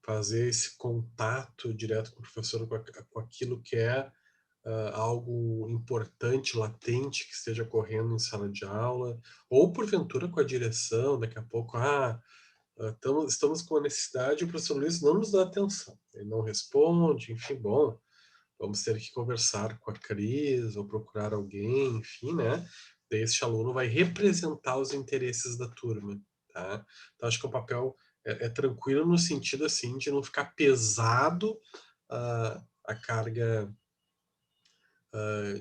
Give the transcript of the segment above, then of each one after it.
fazer esse contato direto com o professor, com aquilo que é algo importante, latente, que esteja ocorrendo em sala de aula, ou porventura com a direção, daqui a pouco, estamos com uma necessidade e o professor Luiz não nos dá atenção, ele não responde, enfim, bom, vamos ter que conversar com a Cris ou procurar alguém, enfim, né? Daí esse aluno vai representar os interesses da turma, tá? Então acho que o papel é tranquilo no sentido assim de não ficar pesado a carga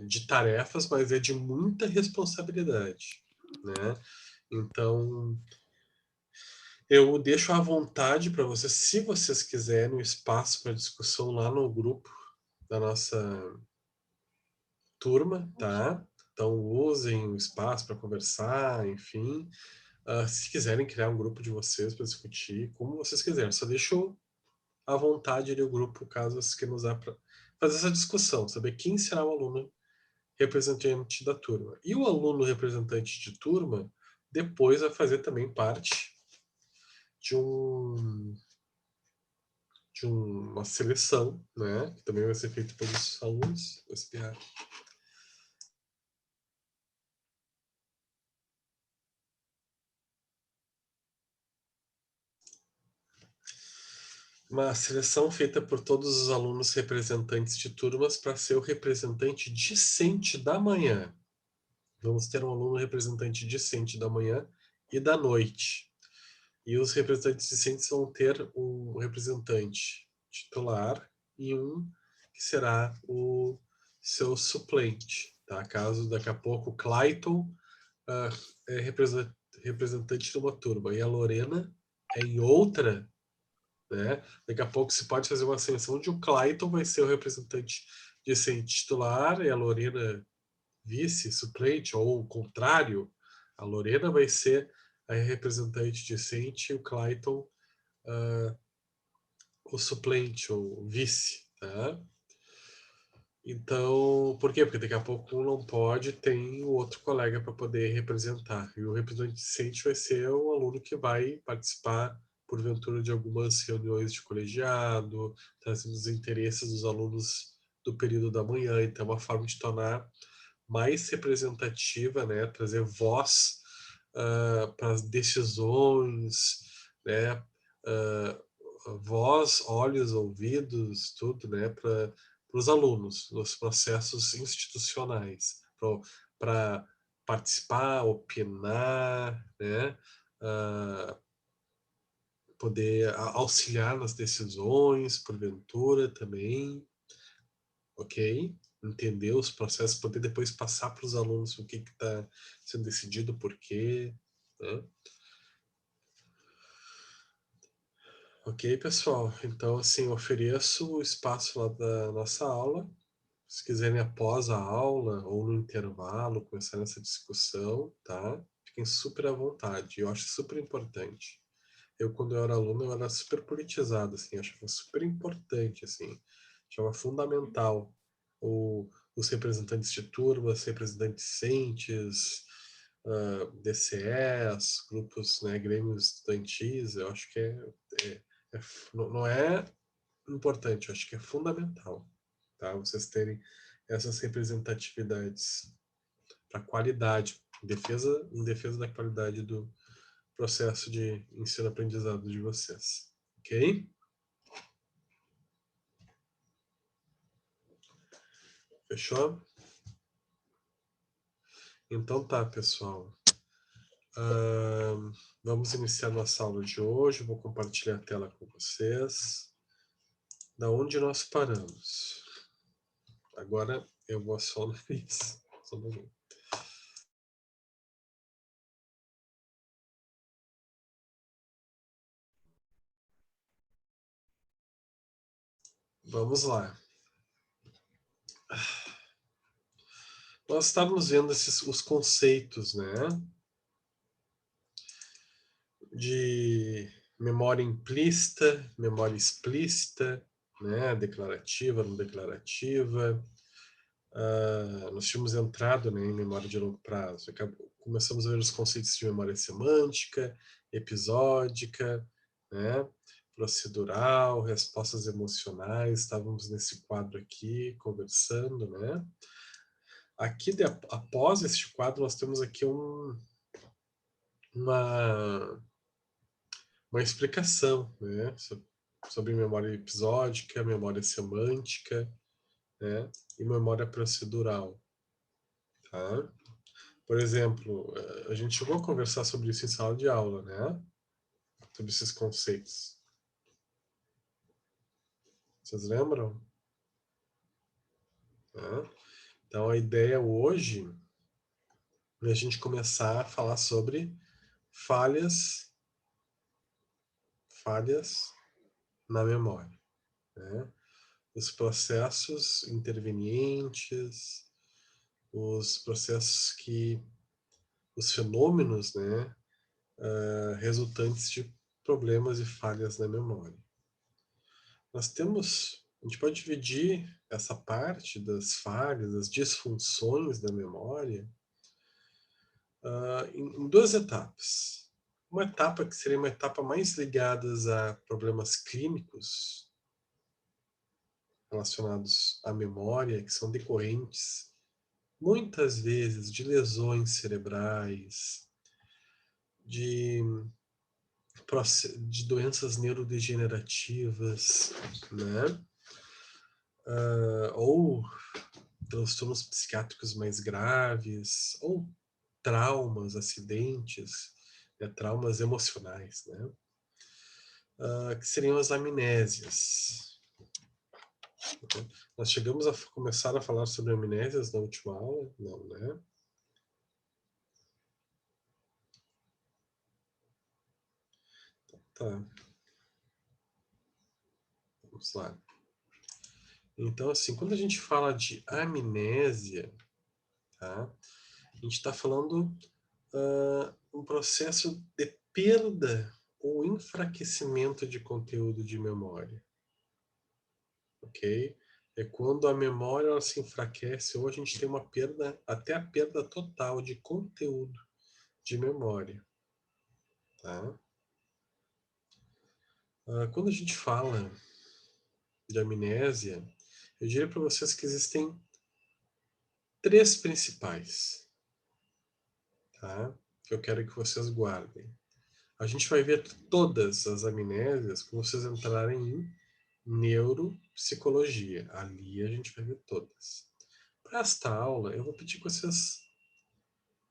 de tarefas, mas é de muita responsabilidade, né? Então eu deixo à vontade para vocês, se vocês quiserem, um espaço para discussão lá no grupo da nossa turma, tá? Então usem o espaço para conversar, enfim. Se quiserem criar um grupo de vocês para discutir, como vocês quiserem, só deixo à vontade ali o grupo, caso vocês queiram usar para fazer essa discussão, saber quem será o aluno representante da turma. E o aluno representante de turma depois vai fazer também parte de uma seleção, né, que também vai ser feita pelos alunos do SPA. Uma seleção feita por todos os alunos representantes de turmas para ser o representante discente da manhã. Vamos ter um aluno representante discente da manhã e da noite. E os representantes discentes vão ter um representante titular e um que será o seu suplente. Tá? Caso daqui a pouco o Clayton é representante de uma turma e a Lorena é em outra, né? Daqui a pouco se pode fazer uma ascensão onde o Clayton vai ser o representante discente titular e a Lorena vice, suplente, ou o contrário, a Lorena vai ser a representante discente e o Clayton o suplente, ou vice, tá? Então, por quê? Porque daqui a pouco um não pode, tem o outro colega para poder representar. E o representante discente vai ser o aluno que vai participar, porventura, de algumas reuniões de colegiado, trazendo os interesses dos alunos do período da manhã. Então, é uma forma de tornar mais representativa, né? Trazer voz para as decisões, né? Voz, olhos, ouvidos, tudo, né? Para os alunos, nos processos institucionais, para participar, opinar, né? Poder auxiliar nas decisões, porventura também, ok? Entender os processos, poder depois passar para os alunos o que está sendo decidido, por quê, né? Ok, pessoal? Então, assim, ofereço o espaço lá da nossa aula. Se quiserem após a aula ou no intervalo começar essa discussão, tá? Fiquem super à vontade. Eu acho super importante. Eu, quando eu era aluno, eu era super politizado, assim. Eu achava super importante, assim. Achava fundamental os representantes de turmas, representantes discentes, DCEs, grupos, né, grêmios estudantis. Eu acho que não é importante, eu acho que é fundamental, tá? Vocês terem essas representatividades para qualidade, em defesa da qualidade do processo de ensino-aprendizado de vocês, ok? Fechou? Então tá, pessoal. Vamos iniciar nossa aula de hoje. Vou compartilhar a tela com vocês. Da onde nós paramos? Agora eu vou só no isso. Só um pouquinho. Vamos lá. Nós estávamos vendo os conceitos, né, de memória implícita, memória explícita, né, declarativa, não declarativa. Nós tínhamos entrado, né, em memória de longo prazo. Começamos a ver os conceitos de memória semântica, episódica, né, procedural, respostas emocionais, estávamos nesse quadro aqui, conversando, né? Aqui, após este quadro, nós temos aqui uma, uma explicação, né? Sobre memória episódica, memória semântica, né? E memória procedural, tá? Por exemplo, a gente chegou a conversar sobre isso em sala de aula, né? Sobre esses conceitos. Vocês lembram? Né? Então, a ideia hoje é a gente começar a falar sobre falhas na memória, né? Os processos intervenientes, os processos os fenômenos, né, resultantes de problemas e falhas na memória. A gente pode dividir essa parte das falhas, das disfunções da memória, em duas etapas. Uma etapa que seria uma etapa mais ligada a problemas clínicos relacionados à memória, que são decorrentes, muitas vezes, de lesões cerebrais, de, de doenças neurodegenerativas, né? Ou transtornos psiquiátricos mais graves, ou traumas, acidentes, né? Traumas emocionais, né? Que seriam as amnésias. Nós chegamos a começar a falar sobre amnésias na última aula? Não, né? Tá. Vamos lá. Então, assim, quando a gente fala de amnésia, tá? A gente está falando um processo de perda ou enfraquecimento de conteúdo de memória, ok? É quando a memória ela se enfraquece ou a gente tem uma perda, até a perda total de conteúdo de memória, tá? Quando a gente fala de amnésia, eu diria para vocês que existem três principais, tá? Que eu quero que vocês guardem. A gente vai ver todas as amnésias quando vocês entrarem em neuropsicologia. Ali a gente vai ver todas. Para esta aula, eu vou pedir que vocês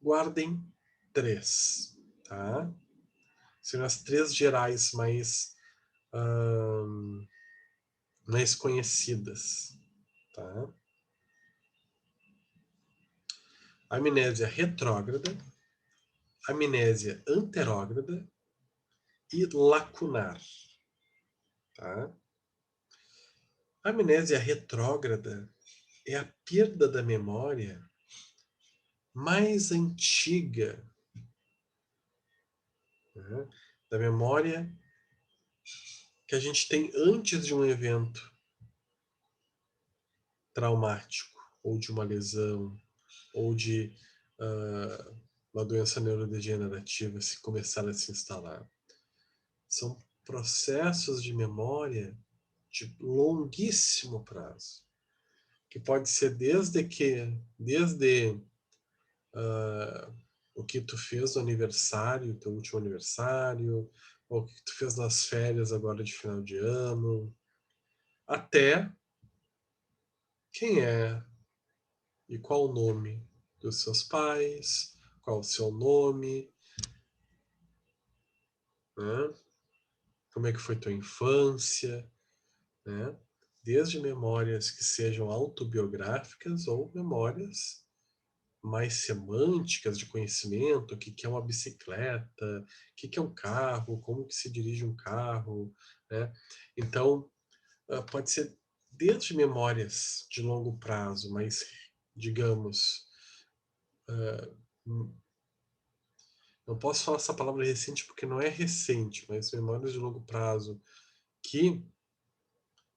guardem três, tá? Seriam as três gerais mais conhecidas, tá? Amnésia retrógrada, amnésia anterógrada e lacunar, tá? A amnésia retrógrada é a perda da memória mais antiga, né? Da memória que a gente tem antes de um evento traumático, ou de uma lesão, ou de uma doença neurodegenerativa se começar a se instalar. São processos de memória de longuíssimo prazo, que pode ser desde o que tu fez no aniversário, teu último aniversário, ou o que tu fez nas férias agora de final de ano, até quem é e qual o nome dos seus pais, qual o seu nome, né? Como é que foi tua infância, né? Desde memórias que sejam autobiográficas ou memórias mais semânticas de conhecimento, o que é uma bicicleta, o que é um carro, como que se dirige um carro, né? Então, pode ser desde memórias de longo prazo, mas, digamos, não posso falar essa palavra recente porque não é recente, mas memórias de longo prazo que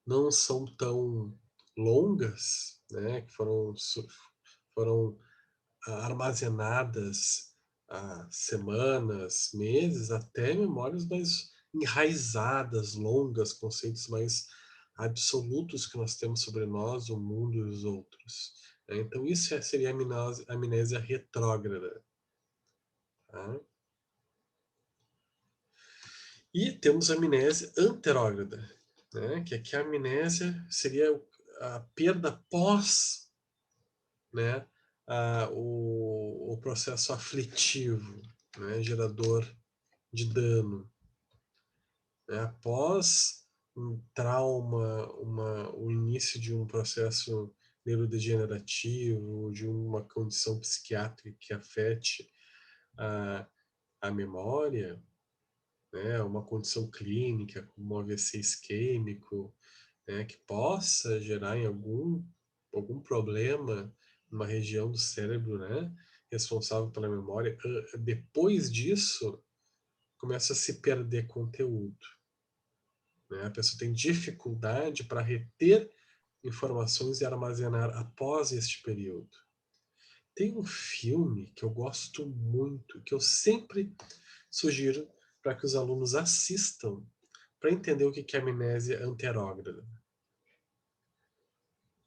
não são tão longas, né, que foram armazenadas há semanas, meses, até memórias mais enraizadas, longas, conceitos mais absolutos que nós temos sobre nós, o mundo e os outros. Né? Então isso seria a amnésia retrógrada. Tá? E temos a amnésia anterógrada, né? Que aqui a amnésia seria a perda pós, né, o processo aflitivo, né, gerador de dano. Né? Após um trauma, o início de um processo neurodegenerativo, de uma condição psiquiátrica que afete a, a memória, né, uma condição clínica, como um AVC isquêmico, né, que possa gerar em algum problema numa região do cérebro, né, responsável pela memória, depois disso começa a se perder conteúdo. Né? A pessoa tem dificuldade para reter informações e armazenar após este período. Tem um filme que eu gosto muito, que eu sempre sugiro para que os alunos assistam para entender o que é amnésia anterógrada.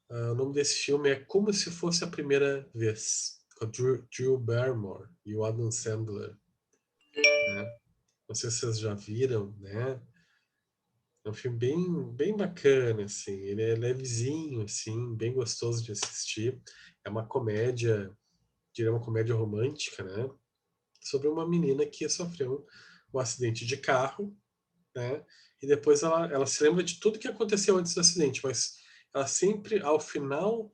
O nome desse filme é Como Se Fosse a Primeira Vez, com a Drew Barrymore e o Adam Sandler. Né? Não sei se vocês já viram, né? É um filme bem bacana, assim. Ele é levezinho, assim, bem gostoso de assistir. É uma comédia, diria uma comédia romântica, né? Sobre uma menina que sofreu um acidente de carro, né? E depois ela se lembra de tudo que aconteceu antes do acidente, mas ela sempre, ao final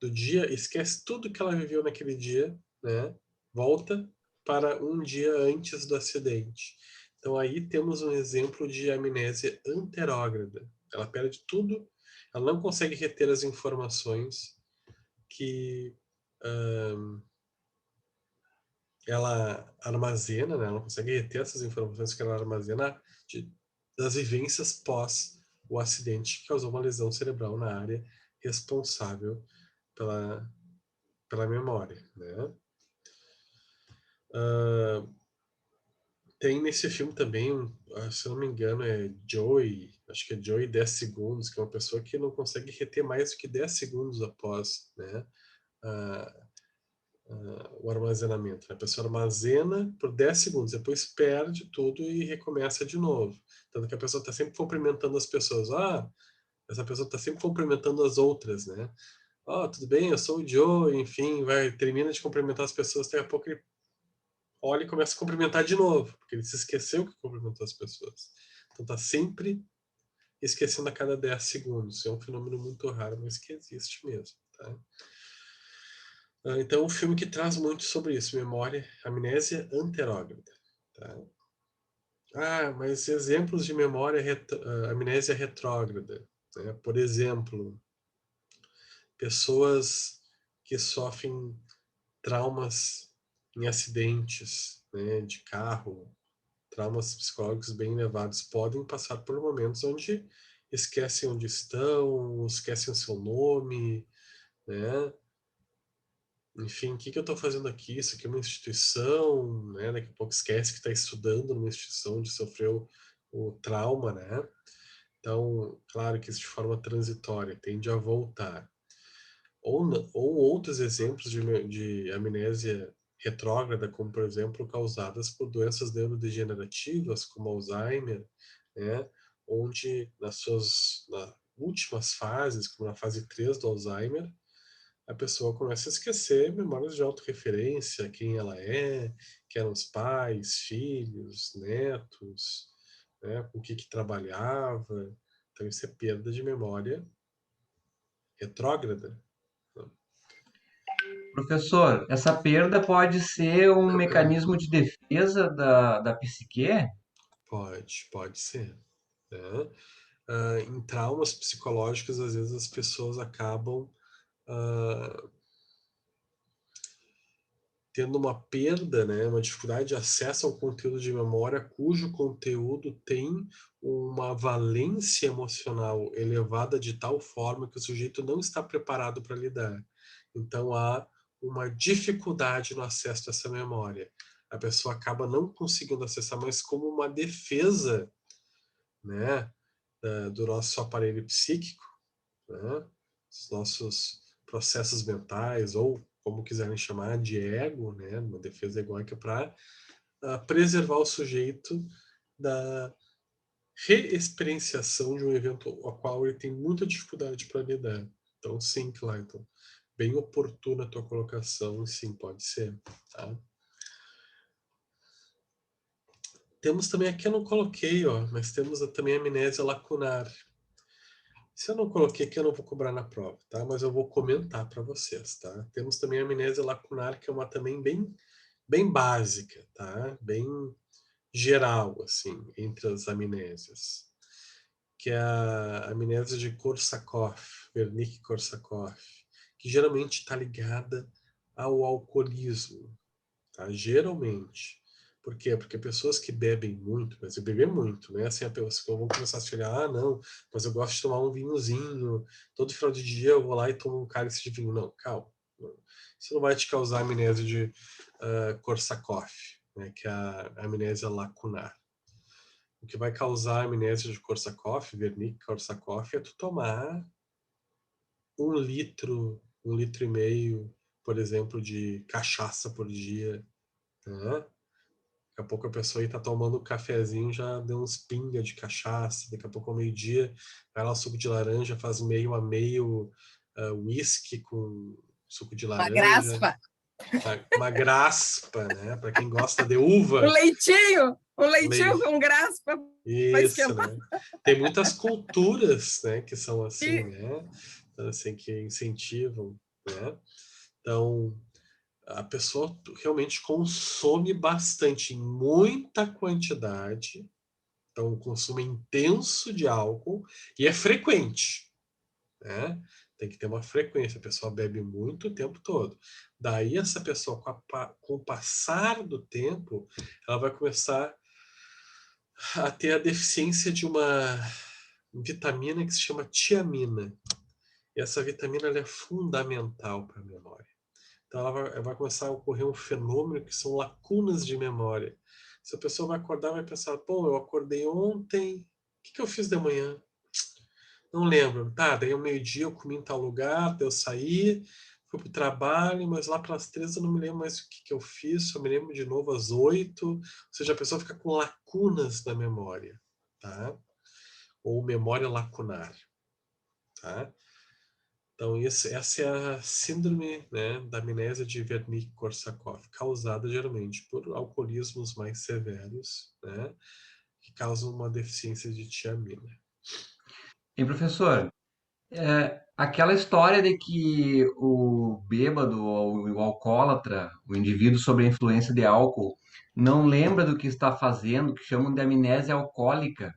do dia, esquece tudo que ela viveu naquele dia, né? Volta para um dia antes do acidente. Então aí temos um exemplo de amnésia anterógrada. Ela perde tudo, ela não consegue reter as informações que ela armazena, né? Ela não consegue reter essas informações que ela armazena das vivências pós o acidente que causou uma lesão cerebral na área responsável pela, pela memória, né? Tem nesse filme também, se eu não me engano, é Joey, acho que é Joey 10 segundos, que é uma pessoa que não consegue reter mais do que 10 segundos após, né, o armazenamento. A pessoa armazena por 10 segundos, depois perde tudo e recomeça de novo. Tanto que a pessoa está sempre cumprimentando as pessoas. Essa pessoa está sempre cumprimentando as outras, né? Tudo bem, eu sou o Joe, enfim, termina de cumprimentar as pessoas, daqui a pouco ele olha e começa a cumprimentar de novo, porque ele se esqueceu que cumprimentou as pessoas. Então tá sempre esquecendo a cada 10 segundos. É um fenômeno muito raro, mas que existe mesmo. Tá? Então, um filme que traz muito sobre isso, memória, amnésia anterógrada. Tá? Mas exemplos de memória, amnésia retrógrada. Né? Por exemplo, pessoas que sofrem traumas em acidentes, né, de carro, traumas psicológicos bem elevados podem passar por momentos onde esquecem onde estão, esquecem o seu nome, né? Enfim, o que eu estou fazendo aqui? Isso aqui é uma instituição, né? Daqui a pouco esquece que está estudando numa instituição onde sofreu o trauma, né? Então, claro que isso de forma transitória tende a voltar. Ou outros exemplos de amnésia retrógrada, como, por exemplo, causadas por doenças neurodegenerativas, como Alzheimer, né? Onde nas últimas fases, como na fase 3 do Alzheimer, a pessoa começa a esquecer memórias de autorreferência, quem ela é, quem eram os pais, filhos, netos, né? Com o que trabalhava. Então, isso é perda de memória retrógrada. Professor, essa perda pode ser um mecanismo de defesa da psique? Pode ser. Né? Em traumas psicológicos, às vezes as pessoas acabam ah, tendo uma perda, né, uma dificuldade de acesso ao conteúdo de memória, cujo conteúdo tem uma valência emocional elevada de tal forma que o sujeito não está preparado para lidar. Então há uma dificuldade no acesso a essa memória. A pessoa acaba não conseguindo acessar, mas como uma defesa né, do nosso aparelho psíquico, né, os nossos processos mentais, ou como quiserem chamar, de ego, né, uma defesa egóica para preservar o sujeito da reexperienciação de um evento ao qual ele tem muita dificuldade para lidar. Então, sim, Clayton, bem oportuna a tua colocação, sim, pode ser. Tá? Temos também, aqui eu não coloquei, ó, mas temos também a amnésia lacunar. Se eu não coloquei aqui, eu não vou cobrar na prova, tá? Mas eu vou comentar para vocês, tá? Temos também a amnésia lacunar, que é uma também bem básica, tá? Bem geral, assim, entre as amnésias, que é a amnésia de Korsakoff, Wernicke-Korsakoff, que geralmente está ligada ao alcoolismo, tá? Geralmente. Por quê? Porque pessoas que bebem muito, mas eu beber muito, né? Assim, a pessoa vão começar a se olhar, ah, não, mas eu gosto de tomar um vinhozinho, todo final de dia eu vou lá e tomo um cálice de vinho. Não, calma. Isso não vai te causar amnésia de Korsakoff, né? Que é a amnésia lacunar. O que vai causar amnésia de Korsakoff, Wernicke-Korsakoff, é tu tomar 1 litro, 1,5 litro, por exemplo, de cachaça por dia, né? Daqui a pouco a pessoa aí tá tomando um cafezinho, já deu uns pinga de cachaça. Daqui a pouco ao meio-dia, vai lá o suco de laranja, faz meio a meio whisky com suco de Uma laranja. graspa. Uma graspa, né? Para quem gosta de Um uva. leitinho com graspa para Isso, esquentar. né? Tem muitas culturas, né, que são assim, E né? Então, assim, que incentivam, né? Então, a pessoa realmente consome bastante, em muita quantidade. Então, o consumo é intenso de álcool e é frequente, né? Tem que ter uma frequência. A pessoa bebe muito o tempo todo. Daí, essa pessoa, com o passar do tempo, ela vai começar a ter a deficiência de uma vitamina que se chama tiamina. E essa vitamina ela é fundamental para a memória. Então ela vai começar a ocorrer um fenômeno que são lacunas de memória. Se a pessoa vai acordar, vai pensar, pô, eu acordei ontem, o que eu fiz de manhã? Não lembro. Tá, daí ao meio-dia eu comi em tal lugar, daí eu saí, fui pro trabalho, mas lá pelas 3 eu não me lembro mais o que eu fiz, só me lembro de novo às 8. Ou seja, a pessoa fica com lacunas da memória, tá? Ou memória lacunar, tá? Então, essa é a síndrome, né, da amnésia de Wernicke-Korsakoff, causada geralmente por alcoolismos mais severos, né, que causam uma deficiência de tiamina. E professor, aquela história de que o bêbado ou o alcoólatra, o indivíduo sob a influência de álcool, não lembra do que está fazendo, que chamam de amnésia alcoólica,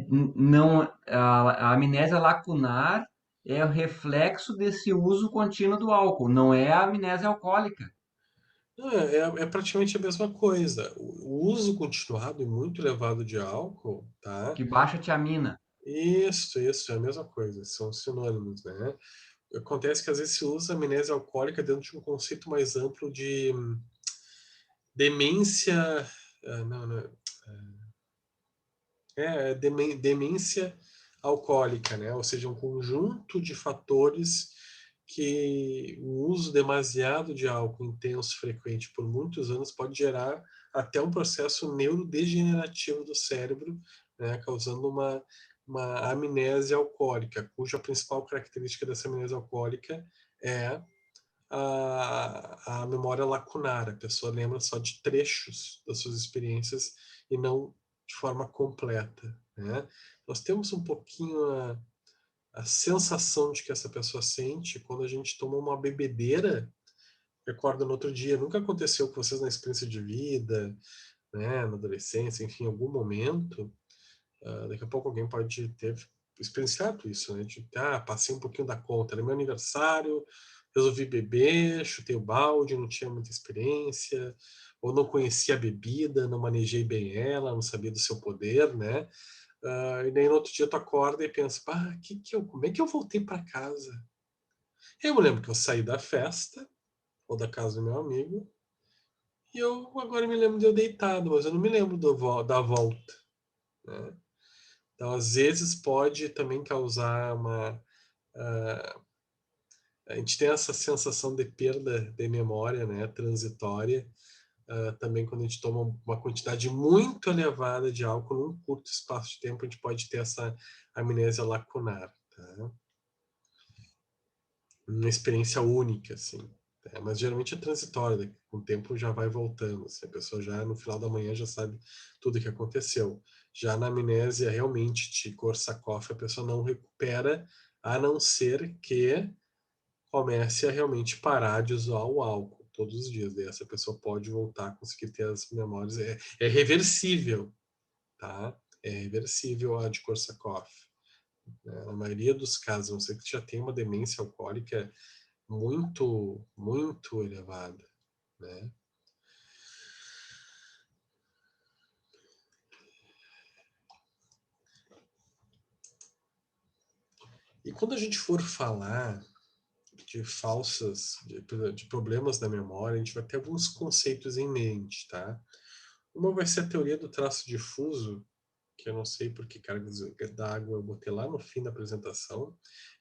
não, a amnésia lacunar é o reflexo desse uso contínuo do álcool, não é a amnésia alcoólica. Não, é praticamente a mesma coisa. O uso continuado e muito elevado de álcool, tá? Que baixa a tiamina. Isso, é a mesma coisa, são sinônimos, né? Acontece que às vezes se usa amnésia alcoólica dentro de um conceito mais amplo de demência. Não, demência alcoólica, né? Ou seja, um conjunto de fatores que o uso demasiado de álcool intenso, frequente por muitos anos pode gerar até um processo neurodegenerativo do cérebro, né? Causando uma amnésia alcoólica, cuja principal característica dessa amnésia alcoólica é a memória lacunar. A pessoa lembra só de trechos das suas experiências e não de forma completa, né? Nós temos um pouquinho a sensação de que essa pessoa sente quando a gente toma uma bebedeira. Recordo no outro dia, nunca aconteceu com vocês na experiência de vida, né, na adolescência, enfim, em algum momento, daqui a pouco alguém pode ter experienciado isso, né? De, passei um pouquinho da conta, era meu aniversário, resolvi beber, chutei o balde, não tinha muita experiência, ou não conhecia a bebida, não manejei bem ela, não sabia do seu poder, né? E daí no outro dia tu acorda e pensa, como é que eu voltei para casa? Eu me lembro que eu saí da festa, ou da casa do meu amigo, e eu agora me lembro de eu deitado, mas eu não me lembro da volta, né? Então, às vezes, pode também causar uma... a gente tem essa sensação de perda de memória, né, transitória, também quando a gente toma uma quantidade muito elevada de álcool num curto espaço de tempo, a gente pode ter essa amnésia lacunar, tá? Uma experiência única, assim. Tá? Mas geralmente é transitória, com o tempo já vai voltando. Assim, a pessoa já no final da manhã já sabe tudo o que aconteceu. Já na amnésia realmente de Korsakoff, a pessoa não recupera, a não ser que comece a realmente parar de usar o álcool todos os dias. Daí essa pessoa pode voltar a conseguir ter as memórias. É reversível, tá? É reversível a de Korsakoff. Né? Na maioria dos casos, a não ser que já tem uma demência alcoólica muito, muito elevada, né? E quando a gente for falar de de problemas da memória, a gente vai ter alguns conceitos em mente, tá? Uma vai ser a teoria do traço difuso, que eu não sei por que cargas d'água eu botei lá no fim da apresentação,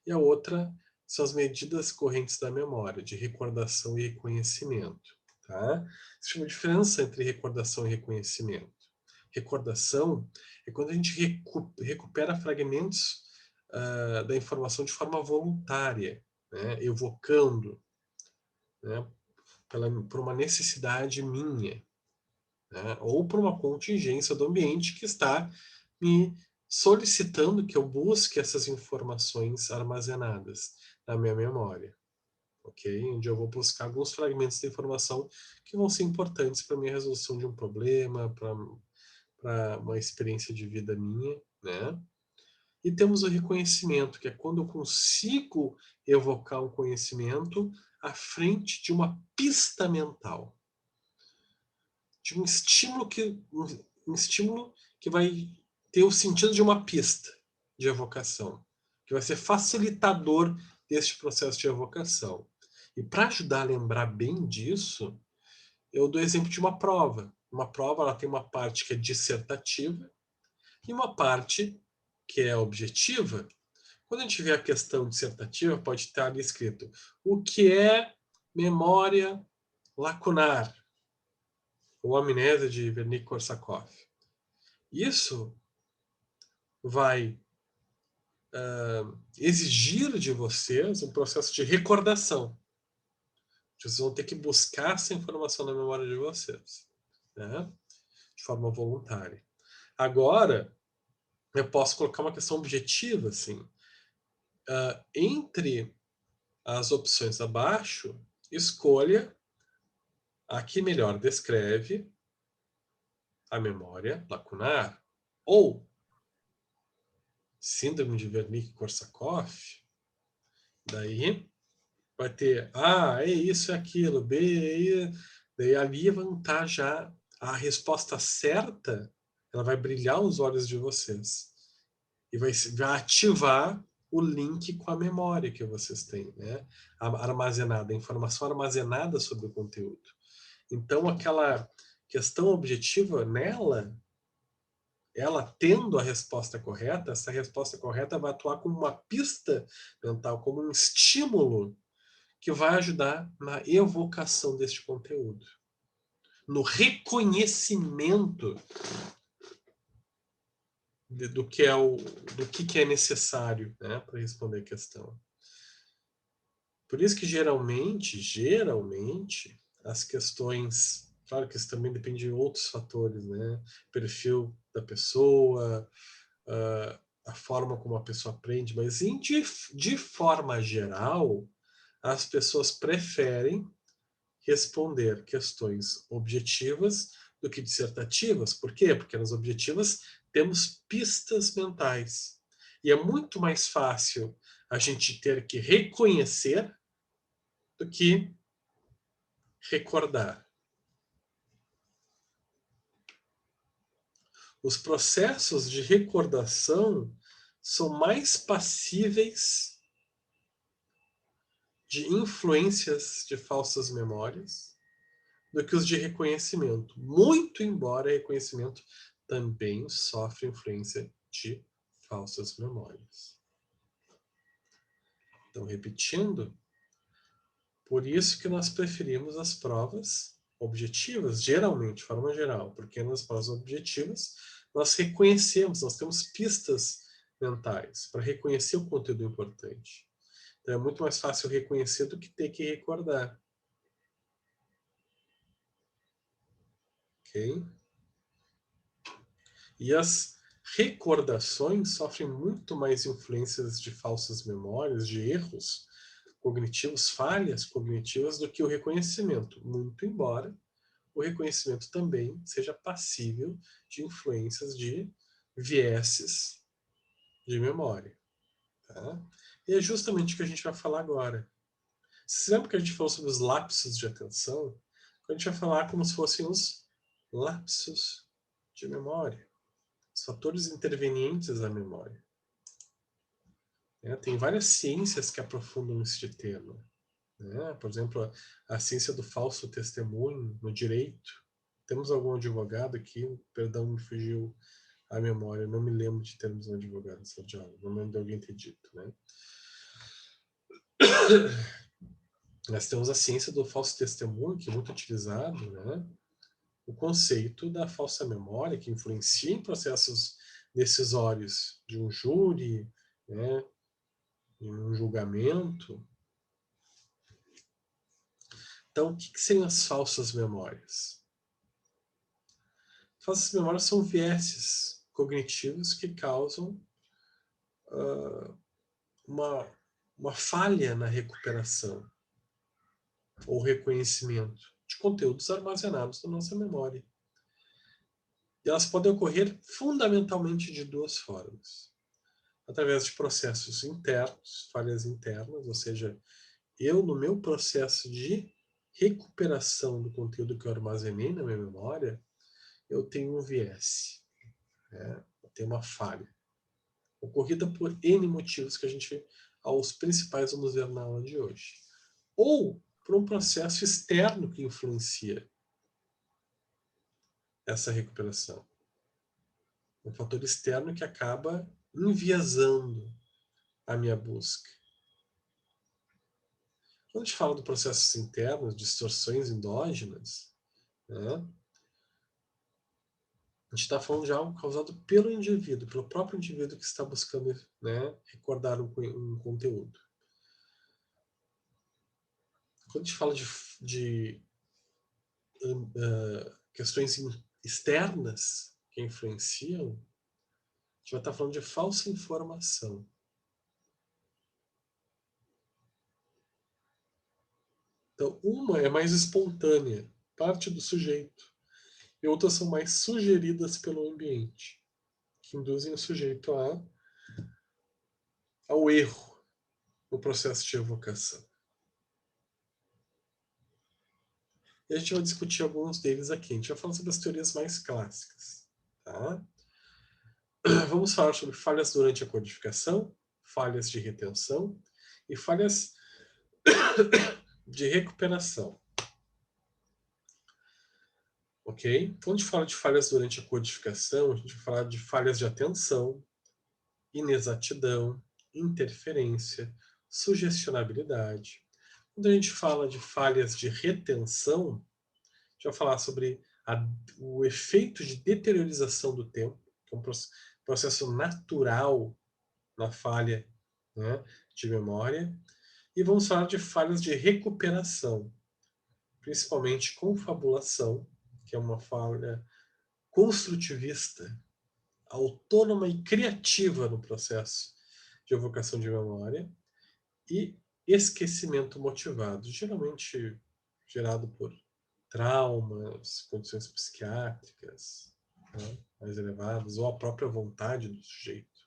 e a outra são as medidas correntes da memória, de recordação e reconhecimento, tá? Existe uma diferença entre recordação e reconhecimento. Recordação é quando a gente recupera fragmentos da informação de forma voluntária, né? Evocando, né? Por uma necessidade minha, né? Ou por uma contingência do ambiente que está me solicitando que eu busque essas informações armazenadas na minha memória, ok? Onde eu vou buscar alguns fragmentos de informação que vão ser importantes para a minha resolução de um problema, para uma experiência de vida minha, né? E temos o reconhecimento, que é quando eu consigo evocar um conhecimento à frente de uma pista mental, de um estímulo que vai ter o sentido de uma pista de evocação, que vai ser facilitador deste processo de evocação. E para ajudar a lembrar bem disso, eu dou exemplo de uma prova. Uma prova ela tem uma parte que é dissertativa e uma parte que é objetiva. Quando a gente vê a questão dissertativa, pode estar ali escrito o que é memória lacunar, ou amnésia de Wernicke-Korsakoff. Isso vai exigir de vocês um processo de recordação. Vocês vão ter que buscar essa informação na memória de vocês, né? De forma voluntária. Agora, eu posso colocar uma questão objetiva, assim. Entre as opções abaixo, escolha a que melhor descreve a memória lacunar. Ou síndrome de Wernicke-Korsakoff, daí vai ter A, é isso, é aquilo, B, é... daí ali vai estar já a resposta certa, ela vai brilhar os olhos de vocês e vai ativar o link com a memória que vocês têm, né? Armazenada, a informação armazenada sobre o conteúdo. Então, aquela questão objetiva nela, ela tendo a resposta correta, essa resposta correta vai atuar como uma pista mental, como um estímulo que vai ajudar na evocação deste conteúdo, no reconhecimento do que é necessário, né, para responder a questão. Por isso que geralmente, as questões, claro que isso também depende de outros fatores, né, perfil da pessoa, a forma como a pessoa aprende, mas de forma geral, as pessoas preferem responder questões objetivas do que dissertativas. Por quê? Porque nas objetivas temos pistas mentais. E é muito mais fácil a gente ter que reconhecer do que recordar. Os processos de recordação são mais passíveis de influências de falsas memórias do que os de reconhecimento. Muito embora reconhecimento também sofre influência de falsas memórias. Então, repetindo, por isso que nós preferimos as provas objetivas, geralmente, de forma geral, porque nas provas objetivas nós reconhecemos, nós temos pistas mentais para reconhecer o conteúdo importante. Então, é muito mais fácil reconhecer do que ter que recordar. Ok? E as recordações sofrem muito mais influências de falsas memórias, de erros cognitivos, falhas cognitivas, do que o reconhecimento, muito embora o reconhecimento também seja passível de influências de vieses de memória. Tá? E é justamente o que a gente vai falar agora. Você lembra que a gente falou sobre os lapsos de atenção? A gente vai falar como se fossem os lapsos de memória, os fatores intervenientes da memória. Tem várias ciências que aprofundam este tema. Por exemplo, a ciência do falso testemunho no direito. Temos algum advogado aqui? Perdão, me fugiu a memória. Não me lembro de termos um advogado nessa aula. Não lembro de alguém ter dito. Nós temos a ciência do falso testemunho, que é muito utilizado. O conceito da falsa memória, que influencia em processos decisórios de um júri, em um julgamento. Então, o que seriam as falsas memórias? Falsas memórias são vieses cognitivos que causam uma falha na recuperação ou reconhecimento de conteúdos armazenados na nossa memória. E elas podem ocorrer fundamentalmente de duas formas. Através de processos internos, falhas internas, ou seja, eu no meu processo de recuperação do conteúdo que eu armazenei na minha memória, eu tenho um viés, eu tenho uma falha, ocorrida por N motivos que a gente, aos principais, vamos ver na aula de hoje. Ou por um processo externo que influencia essa recuperação. Um fator externo que acaba enviesando a minha busca. Quando a gente fala de processos internos, distorções endógenas, a gente está falando de algo causado pelo indivíduo, pelo próprio indivíduo que está buscando recordar um conteúdo. Quando a gente fala de questões externas que influenciam, a gente vai estar falando de falsa informação. Então, uma é mais espontânea, parte do sujeito, e outras são mais sugeridas pelo ambiente, que induzem o sujeito ao erro no processo de evocação. E a gente vai discutir alguns deles aqui. A gente vai falar sobre as teorias mais clássicas. Tá? Vamos falar sobre falhas durante a codificação, falhas de retenção e falhas de recuperação. Ok? Quando a gente fala de falhas durante a codificação, a gente vai falar de falhas de atenção, inexatidão, interferência, sugestionabilidade. Quando a gente fala de falhas de retenção, a gente vai falar sobre o efeito de deteriorização do tempo, que é um processo natural na falha de memória. E vamos falar de falhas de recuperação, principalmente confabulação, que é uma falha construtivista, autônoma e criativa no processo de evocação de memória, e esquecimento motivado, geralmente gerado por traumas, condições psiquiátricas mais elevadas, ou a própria vontade do sujeito.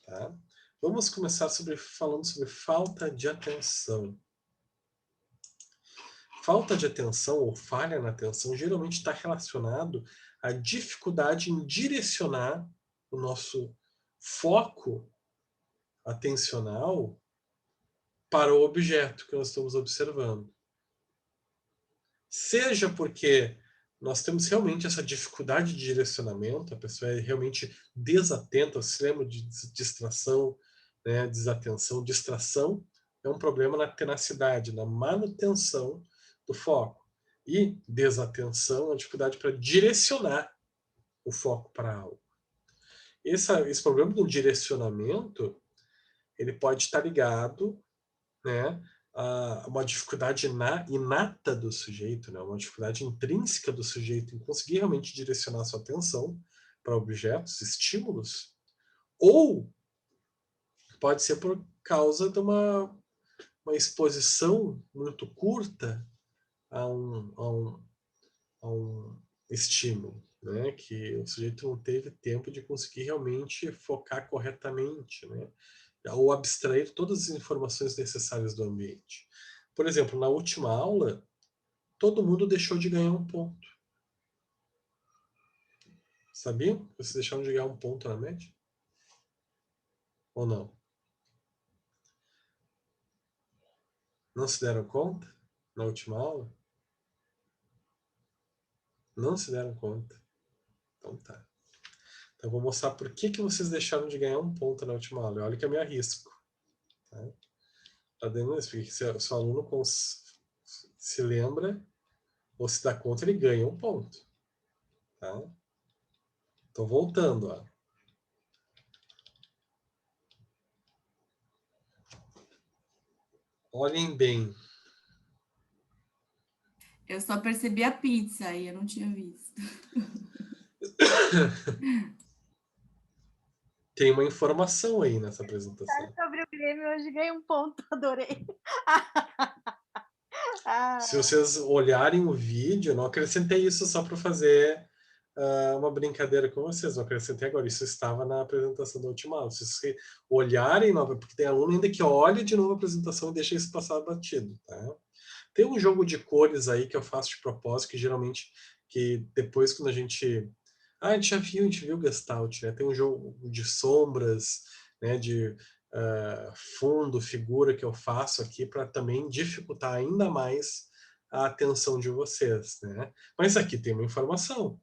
Tá? Vamos começar falando sobre falta de atenção. Falta de atenção ou falha na atenção geralmente está relacionado à dificuldade em direcionar o nosso foco atencional para o objeto que nós estamos observando. Seja porque nós temos realmente essa dificuldade de direcionamento, a pessoa é realmente desatenta, se lembra de distração, né, desatenção. Distração é um problema na tenacidade, na manutenção do foco. E desatenção é uma dificuldade para direcionar o foco para algo. Esse problema do direcionamento, ele pode estar ligado, né, uma dificuldade inata do sujeito, né? Uma dificuldade intrínseca do sujeito em conseguir realmente direcionar sua atenção para objetos, estímulos, ou pode ser por causa de uma exposição muito curta a um estímulo, né? Que o sujeito não teve tempo de conseguir realmente focar corretamente, né? Ou abstrair todas as informações necessárias do ambiente. Por exemplo, na última aula, todo mundo deixou de ganhar um ponto. Sabiam que vocês deixaram de ganhar um ponto na média? Ou não? Não se deram conta na última aula? Não se deram conta. Então tá. Então eu vou mostrar por que vocês deixaram de ganhar um ponto na última aula. Olha que eu me arrisco. Tá? Tá dando isso, porque se o aluno se lembra ou se dá conta, ele ganha um ponto. Tá? Tô voltando, ó. Olhem bem. Eu só percebi a pizza e eu não tinha visto. Tem uma informação aí nessa apresentação. Sobre o Grêmio, hoje ganhei um ponto, adorei. Se vocês olharem o vídeo, eu não acrescentei isso só para fazer uma brincadeira com vocês, não acrescentei agora, isso estava na apresentação da última aula. Se vocês olharem, porque tem aluno ainda que olha de novo a apresentação e deixa isso passar batido, tá? Tem um jogo de cores aí que eu faço de propósito, que geralmente, que depois quando a gente já viu, a gente viu Gestalt, né? Tem um jogo de sombras, né? De fundo, figura que eu faço aqui para também dificultar ainda mais a atenção de vocês, né? Mas aqui tem uma informação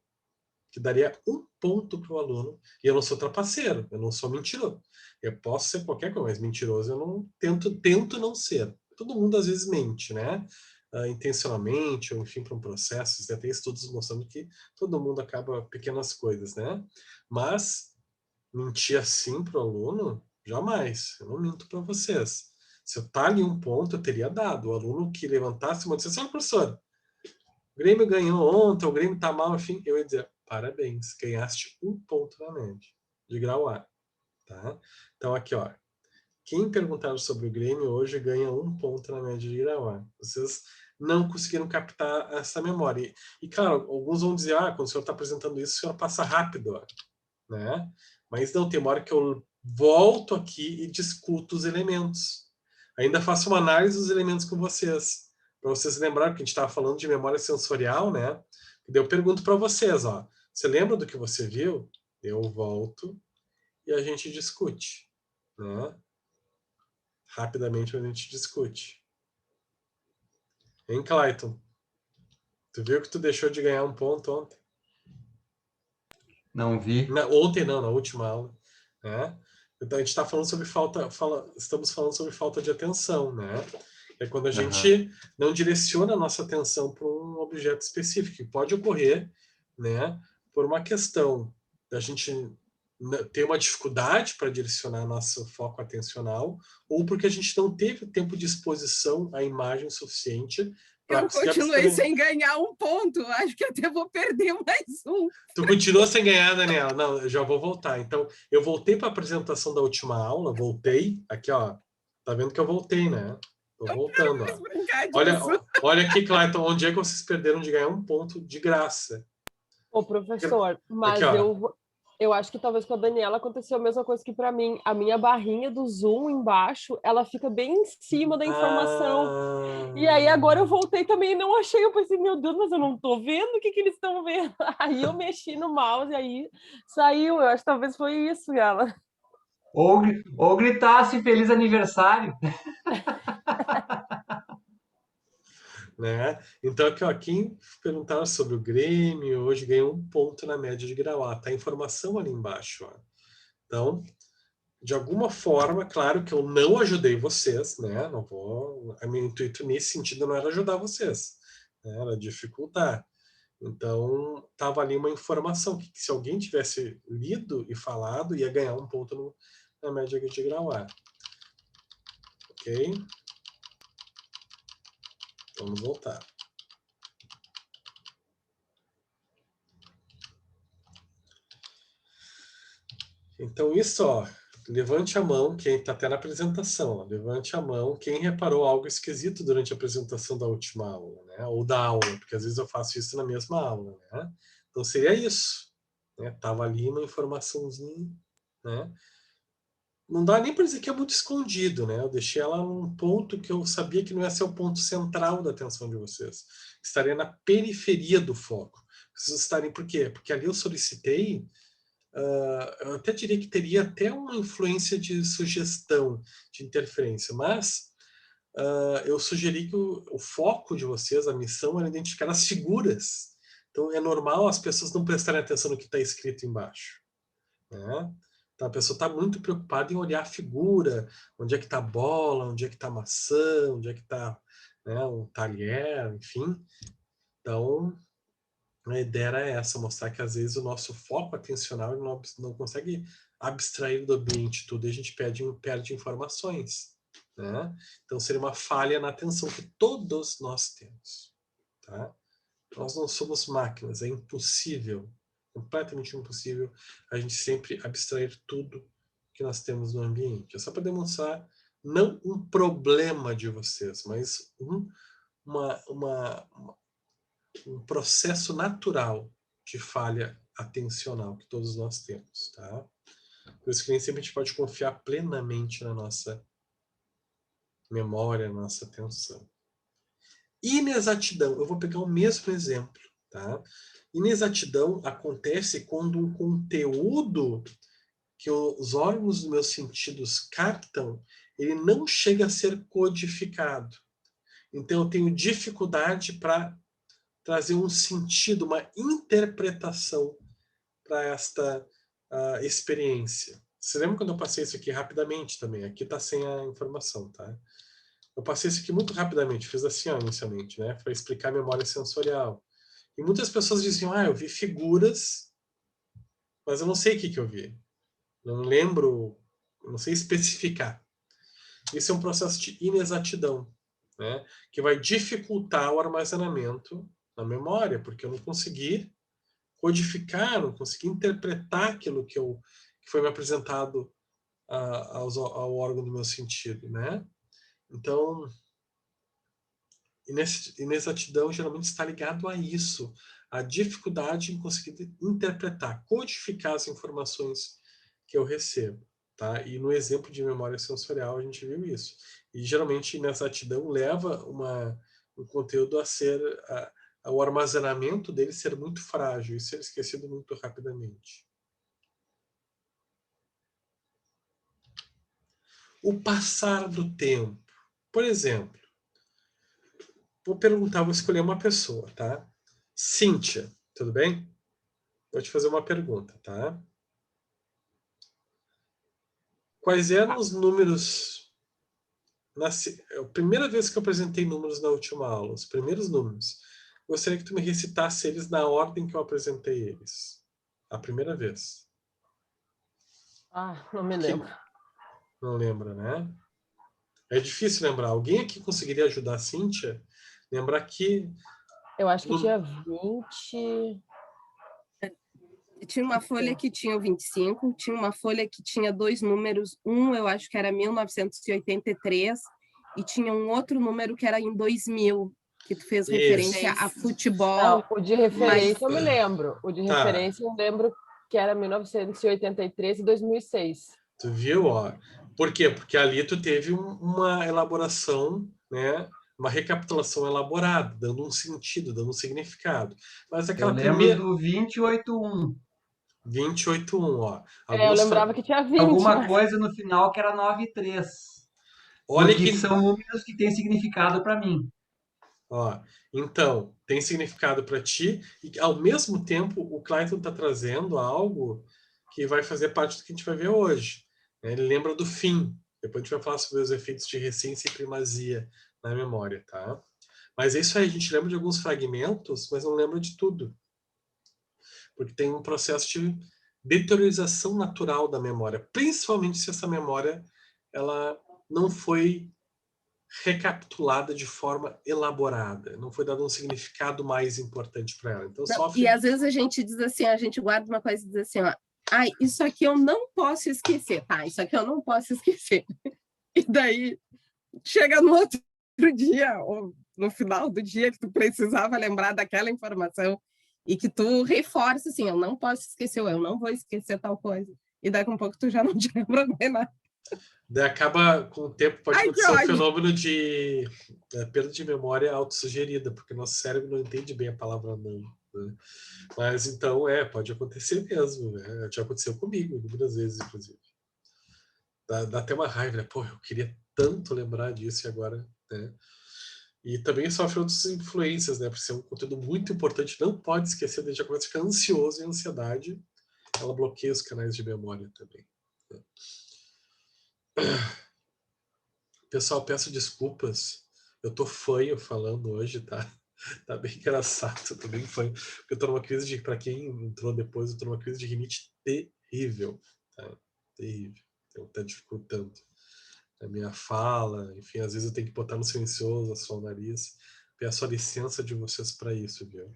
que daria um ponto para o aluno, e eu não sou trapaceiro, eu não sou mentiroso. Eu posso ser qualquer coisa, mas mentiroso eu não tento não ser. Todo mundo às vezes mente, né? Intencionalmente, ou enfim, para um processo. Tem estudos mostrando que todo mundo acaba pequenas coisas, né? Mas mentir assim para o aluno, jamais. Eu não minto para vocês. Se eu tá ali um ponto, eu teria dado. O aluno que levantasse uma dissesse, olha, professor, o Grêmio ganhou ontem, o Grêmio tá mal, enfim, eu ia dizer, parabéns, ganhaste um ponto na média, de grau A. Tá? Então aqui, ó, quem perguntar sobre o Grêmio hoje ganha um ponto na média de grau A. Vocês não conseguiram captar essa memória. E claro, alguns vão dizer, quando o senhor está apresentando isso, o senhor passa rápido, ó, né? Mas não, tem uma hora que eu volto aqui e discuto os elementos. Ainda faço uma análise dos elementos com vocês, para vocês lembrarem que a gente estava falando de memória sensorial, né? E daí eu pergunto para vocês, ó, você lembra do que você viu? Eu volto e a gente discute, né? Rapidamente a gente discute. Hein, Clayton? Tu viu que tu deixou de ganhar um ponto ontem? Não vi. Ontem não, na última aula, né? Então a gente está falando sobre estamos falando sobre falta de atenção, né? É quando a gente não direciona a nossa atenção para um objeto específico, que pode ocorrer, né? Por uma questão da gente ter uma dificuldade para direcionar nosso foco atencional, ou porque a gente não teve tempo de exposição à imagem suficiente. Eu continuei sem ganhar um ponto. Acho que até vou perder mais um. Tu continua sem ganhar, Daniela? Não, eu já vou voltar. Então, eu voltei para a apresentação da última aula, voltei. Aqui, ó. Tá vendo que eu voltei, né? Tô voltando, ó. Olha aqui, Clayton, onde é que vocês perderam de ganhar um ponto de graça? Ô, professor, mas aqui, eu acho que talvez com a Daniela aconteceu a mesma coisa que para mim. A minha barrinha do Zoom embaixo, ela fica bem em cima da informação. E aí agora eu voltei também e não achei. Eu pensei, meu Deus, mas eu não tô vendo o que eles estão vendo. Aí eu mexi no mouse e aí saiu. Eu acho que talvez foi isso, ela. Ou gritasse feliz aniversário. né? Então, aqui, ó, quem perguntaram sobre o Grêmio, hoje ganhou 1 ponto na média de Grauá. Tá a informação ali embaixo, ó. Então, de alguma forma, claro que eu não ajudei vocês, né? Não vou... O meu intuito nesse sentido não era ajudar vocês, né? Era dificultar. Então, estava ali uma informação que se alguém tivesse lido e falado, ia ganhar 1 ponto na média de Grauá. Ok? Vamos voltar. Então, isso, ó, levante a mão, quem está até na apresentação, ó, levante a mão quem reparou algo esquisito durante a apresentação da última aula, né? Ou da aula, porque às vezes eu faço isso na mesma aula, né? Então, seria isso, né? Tava ali uma informaçãozinha, né? Não dá nem para dizer que é muito escondido, né? Eu deixei ela num ponto que eu sabia que não ia ser o ponto central da atenção de vocês. Estaria na periferia do foco. Vocês estarem, por quê? Porque ali eu solicitei, eu até diria que teria até uma influência de sugestão, de interferência, mas eu sugeri que o foco de vocês, a missão, era identificar as figuras. Então é normal as pessoas não prestarem atenção no que está escrito embaixo, né? Então a pessoa está muito preocupada em olhar a figura, onde é que está a bola, onde é que está a maçã, onde é que está, né, um talher, enfim. Então a ideia era essa, mostrar que às vezes o nosso foco atencional não consegue abstrair do ambiente tudo e a gente perde informações, né? Então seria uma falha na atenção que todos nós temos, tá? Nós não somos máquinas, é impossível, completamente impossível a gente sempre abstrair tudo que nós temos no ambiente. É só para demonstrar não um problema de vocês, mas um processo natural de falha atencional que todos nós temos, tá? Por isso que nem sempre a gente pode confiar plenamente na nossa memória, na nossa atenção. Inexatidão, eu vou pegar o mesmo exemplo, tá? Inexatidão acontece quando um conteúdo que os órgãos dos meus sentidos captam, ele não chega a ser codificado. Então eu tenho dificuldade para trazer um sentido, uma interpretação para esta experiência. Você lembra quando eu passei isso aqui rapidamente também? Aqui está sem a informação, tá? Eu passei isso aqui muito rapidamente, fiz assim ó, inicialmente, né? Para explicar a memória sensorial. E muitas pessoas diziam, eu vi figuras, mas eu não sei o que eu vi. Não lembro, não sei especificar. Isso é um processo de inexatidão, né? Que vai dificultar o armazenamento na memória, porque eu não consegui codificar, não consegui interpretar aquilo que foi me apresentado ao órgão do meu sentido, né? Então, inexatidão geralmente está ligado a isso, a dificuldade em conseguir interpretar, codificar as informações que eu recebo, tá? E no exemplo de memória sensorial a gente viu isso. E geralmente inexatidão leva um conteúdo a ser o armazenamento dele ser muito frágil e ser esquecido muito rapidamente. O passar do tempo. Por exemplo, vou escolher uma pessoa, tá? Cíntia, tudo bem? Vou te fazer uma pergunta, tá? Quais eram os números... A primeira vez que eu apresentei números na última aula, os primeiros números. Gostaria que tu me recitasse eles na ordem que eu apresentei eles. A primeira vez. Não me lembro. Não lembra, né? É difícil lembrar. Alguém aqui conseguiria ajudar a Cíntia? Lembrar que... Eu acho que tinha 20... Tinha uma folha que tinha o 25, tinha uma folha que tinha 2 números, eu acho que era 1983, e tinha um outro número que era em 2000, que tu fez referência a futebol. Não, o de referência eu me lembro. O de referência eu lembro que era 1983 e 2006. Tu viu, ó? Por quê? Porque ali tu teve uma elaboração, né? Uma recapitulação elaborada, dando um sentido, dando um significado. Mas aquela Eu lembro do 281. 281, ó. Eu lembrava que tinha 20. Alguma coisa no final que era 93. Olha que são números que têm significado para mim. Ó, então, tem significado para ti e, ao mesmo tempo, o Clayton está trazendo algo que vai fazer parte do que a gente vai ver hoje. Né? Ele lembra do fim. Depois a gente vai falar sobre os efeitos de recência e primazia na memória, tá? Mas é isso aí, a gente lembra de alguns fragmentos, mas não lembra de tudo. Porque tem um processo de deteriorização natural da memória, principalmente se essa memória ela não foi recapitulada de forma elaborada, não foi dado um significado mais importante para ela. Então Não, sofre. e às vezes a gente diz assim, a gente guarda uma coisa e diz assim, ó, ai, isso aqui eu não posso esquecer, tá? Isso aqui eu não posso esquecer. E daí chega no outro dia, ou no final do dia que tu precisava lembrar daquela informação e que tu reforça assim, eu não posso esquecer, ou eu não vou esquecer tal coisa. E daqui a um pouco tu já não te lembra mais nada. Daí acaba, com o tempo, pode Ai, que acontecer um ódio. fenômeno de perda de memória autossugerida, porque nosso cérebro não entende bem a palavra não. Né? Mas então, pode acontecer mesmo. Né? Já aconteceu comigo, muitas vezes, inclusive. Dá até uma raiva, né? Pô, eu queria tanto lembrar disso e agora, né? E também sofre outras influências, né? Por ser um conteúdo muito importante, não pode esquecer, daí já começa a ficar ansioso e a ansiedade, ela bloqueia os canais de memória também. Né? Pessoal, peço desculpas. Eu tô fanho falando hoje, tá? Tá bem engraçado, tô bem fanho. Porque eu tô numa crise de, pra quem entrou depois, eu tô numa crise de rinite terrível, tá? Terrível. Então tá dificultando a minha fala, enfim, às vezes eu tenho que botar no silencioso, assoar o nariz. Peço a licença de vocês para isso, viu?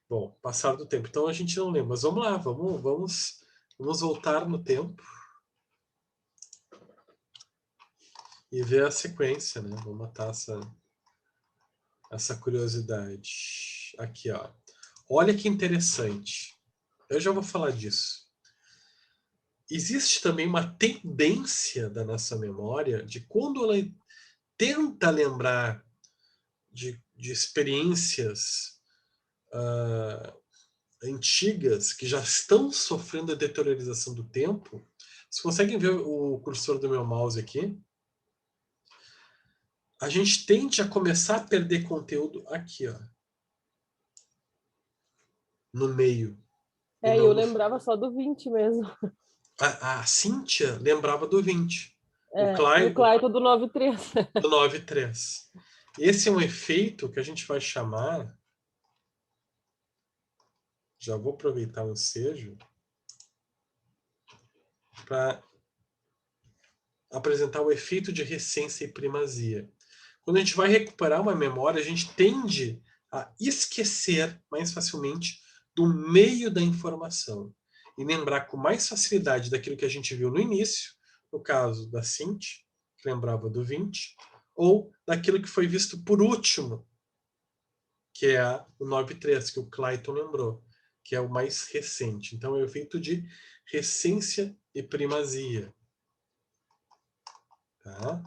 Bom, passar do tempo. Então a gente não lembra, mas vamos lá, vamos voltar no tempo e ver a sequência, né? Vamos matar essa curiosidade. Aqui, ó. Olha que interessante. Eu já vou falar disso. Existe também uma tendência da nossa memória de quando ela tenta lembrar de experiências antigas que já estão sofrendo a deteriorização do tempo. Vocês conseguem ver o cursor do meu mouse aqui? A gente tende a começar a perder conteúdo aqui, ó. No meio. Eu lembrava só do 20 mesmo. A Cíntia lembrava do 20. E o Clayton do 9.3. Do 9.3. Esse é um efeito que a gente vai chamar... Já vou aproveitar o ensejo para apresentar o efeito de recência e primazia. Quando a gente vai recuperar uma memória, a gente tende a esquecer mais facilmente do meio da informação e lembrar com mais facilidade daquilo que a gente viu no início, no caso da Cinti, que lembrava do 20, ou daquilo que foi visto por último, que é o 9.3, que o Clayton lembrou, que é o mais recente. Então, é o efeito de recência e primazia. Tá?